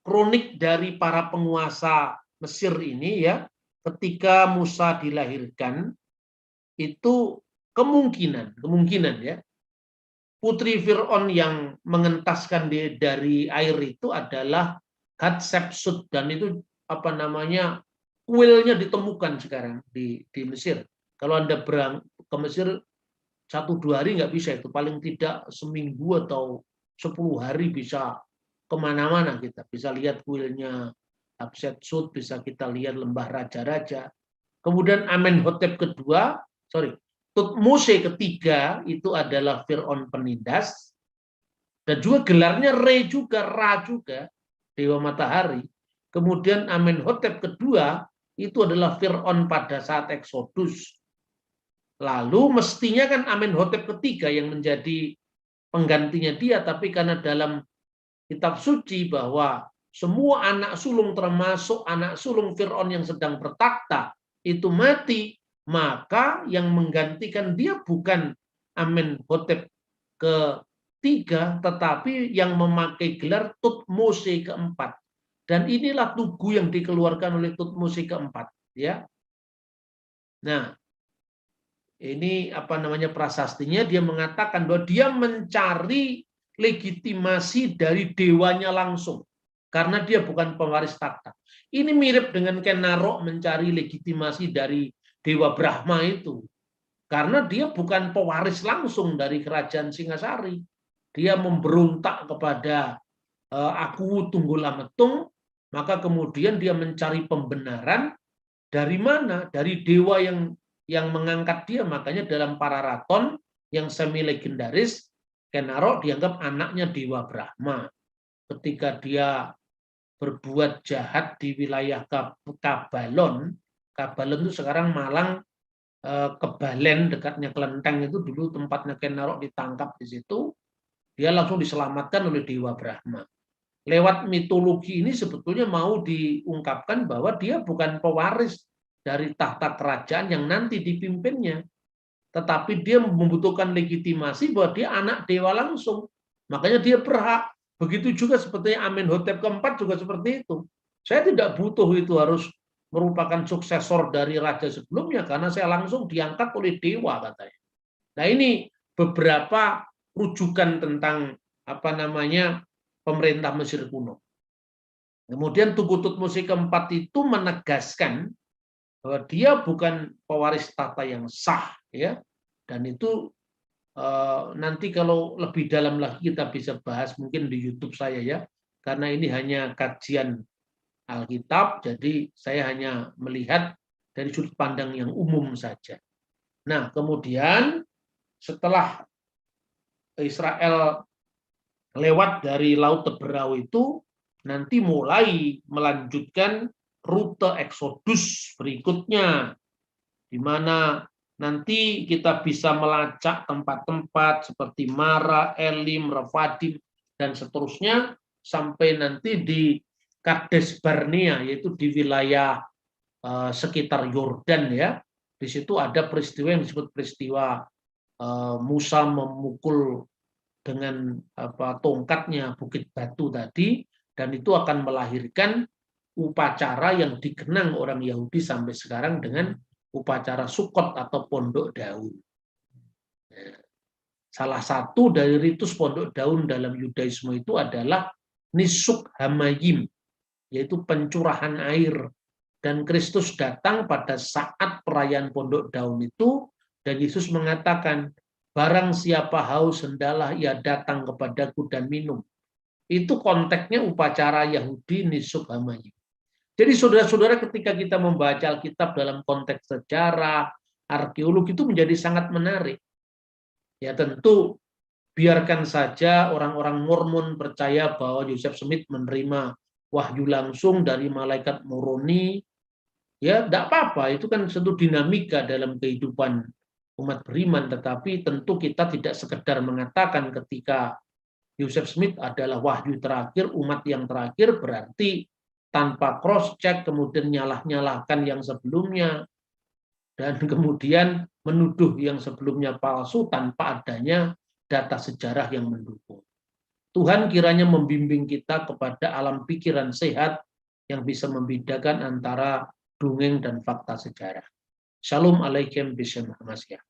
kronik dari para penguasa Mesir ini ya, ketika Musa dilahirkan itu kemungkinan ya, putri Fir'aun yang mengentaskan dari air itu adalah Hatshepsut, dan itu kuilnya ditemukan sekarang di Mesir. Kalau Anda berang ke Mesir 1-2 hari nggak bisa, itu paling tidak seminggu atau 10 hari bisa kemana-mana, kita bisa lihat kuilnya Hatshepsut, bisa kita lihat lembah raja-raja. Kemudian Amenhotep kedua, Tutmose ketiga itu adalah Fir'aun penindas, dan juga gelarnya Ra juga, dewa matahari. Kemudian Amenhotep kedua itu adalah Fir'aun pada saat Eksodus. Lalu mestinya kan Amenhotep ketiga yang menjadi penggantinya dia, tapi karena dalam kitab suci bahwa semua anak sulung termasuk anak sulung Fir'aun yang sedang bertakhta itu mati, maka yang menggantikan dia bukan Amenhotep ketiga, tetapi yang memakai gelar Tutmose keempat. Dan inilah tugu yang dikeluarkan oleh Tutmose keempat, ya. Nah, ini prasastinya, dia mengatakan bahwa dia mencari legitimasi dari dewanya langsung karena dia bukan pewaris takhta. Ini mirip dengan Kenarok mencari legitimasi dari Dewa Brahma itu, karena dia bukan pewaris langsung dari kerajaan Singasari. Dia memberontak kepada Aku Tunggul Ametung, maka kemudian dia mencari pembenaran dari mana? Dari dewa yang mengangkat dia. Makanya dalam Pararaton yang semi legendaris, Kenarok dianggap anaknya Dewa Brahma. Ketika dia berbuat jahat di wilayah Kabalon itu sekarang Malang, Kebalen dekatnya Kelenteng, itu dulu tempatnya Kenarok ditangkap di situ, dia langsung diselamatkan oleh Dewa Brahma. Lewat mitologi ini sebetulnya mau diungkapkan bahwa dia bukan pewaris dari tahta kerajaan yang nanti dipimpinnya, tetapi dia membutuhkan legitimasi bahwa dia anak dewa langsung, makanya dia berhak. Begitu juga seperti Amenhotep keempat juga seperti itu. Saya tidak butuh itu harus merupakan suksesor dari raja sebelumnya, karena saya langsung diangkat oleh dewa, katanya. Nah, ini beberapa rujukan tentang pemerintah Mesir kuno. Kemudian Tugu Tutmose keempat itu menegaskan bahwa dia bukan pewaris tahta yang sah, ya. Dan itu nanti kalau lebih dalam lagi kita bisa bahas mungkin di YouTube saya, ya. Karena ini hanya kajian Alkitab, jadi saya hanya melihat dari sudut pandang yang umum saja. Nah, kemudian setelah Israel lewat dari Laut Teberau itu, nanti mulai melanjutkan rute eksodus berikutnya, di mana nanti kita bisa melacak tempat-tempat seperti Mara, Elim, Refadim, dan seterusnya, sampai nanti di Kades Barnea, yaitu di wilayah sekitar Yordan ya. Di situ ada peristiwa yang disebut peristiwa Musa memukul dengan tongkatnya bukit batu tadi, dan itu akan melahirkan upacara yang dikenang orang Yahudi sampai sekarang dengan upacara Sukkot atau pondok daun. Salah satu dari ritus pondok daun dalam Yudaisme itu adalah Nisuk Hamayim, yaitu pencurahan air. Dan Kristus datang pada saat perayaan pondok daun itu, dan Yesus mengatakan, barang siapa haus hendalah ia datang kepadaku dan minum. Itu konteksnya upacara Yahudi Nisuk Hamayim. Jadi saudara-saudara, ketika kita membaca Alkitab dalam konteks sejarah, arkeologi, itu menjadi sangat menarik. Ya tentu biarkan saja orang-orang Mormon percaya bahwa Joseph Smith menerima wahyu langsung dari malaikat Moroni. Ya, tidak apa-apa, itu kan satu dinamika dalam kehidupan umat beriman, tetapi tentu kita tidak sekedar mengatakan ketika Joseph Smith adalah wahyu terakhir, umat yang terakhir, berarti tanpa cross-check, kemudian nyalah-nyalahkan yang sebelumnya, dan kemudian menuduh yang sebelumnya palsu tanpa adanya data sejarah yang mendukung. Tuhan kiranya membimbing kita kepada alam pikiran sehat yang bisa membedakan antara dongeng dan fakta sejarah. Shalom alaikum bismillahirrahmanirrahim.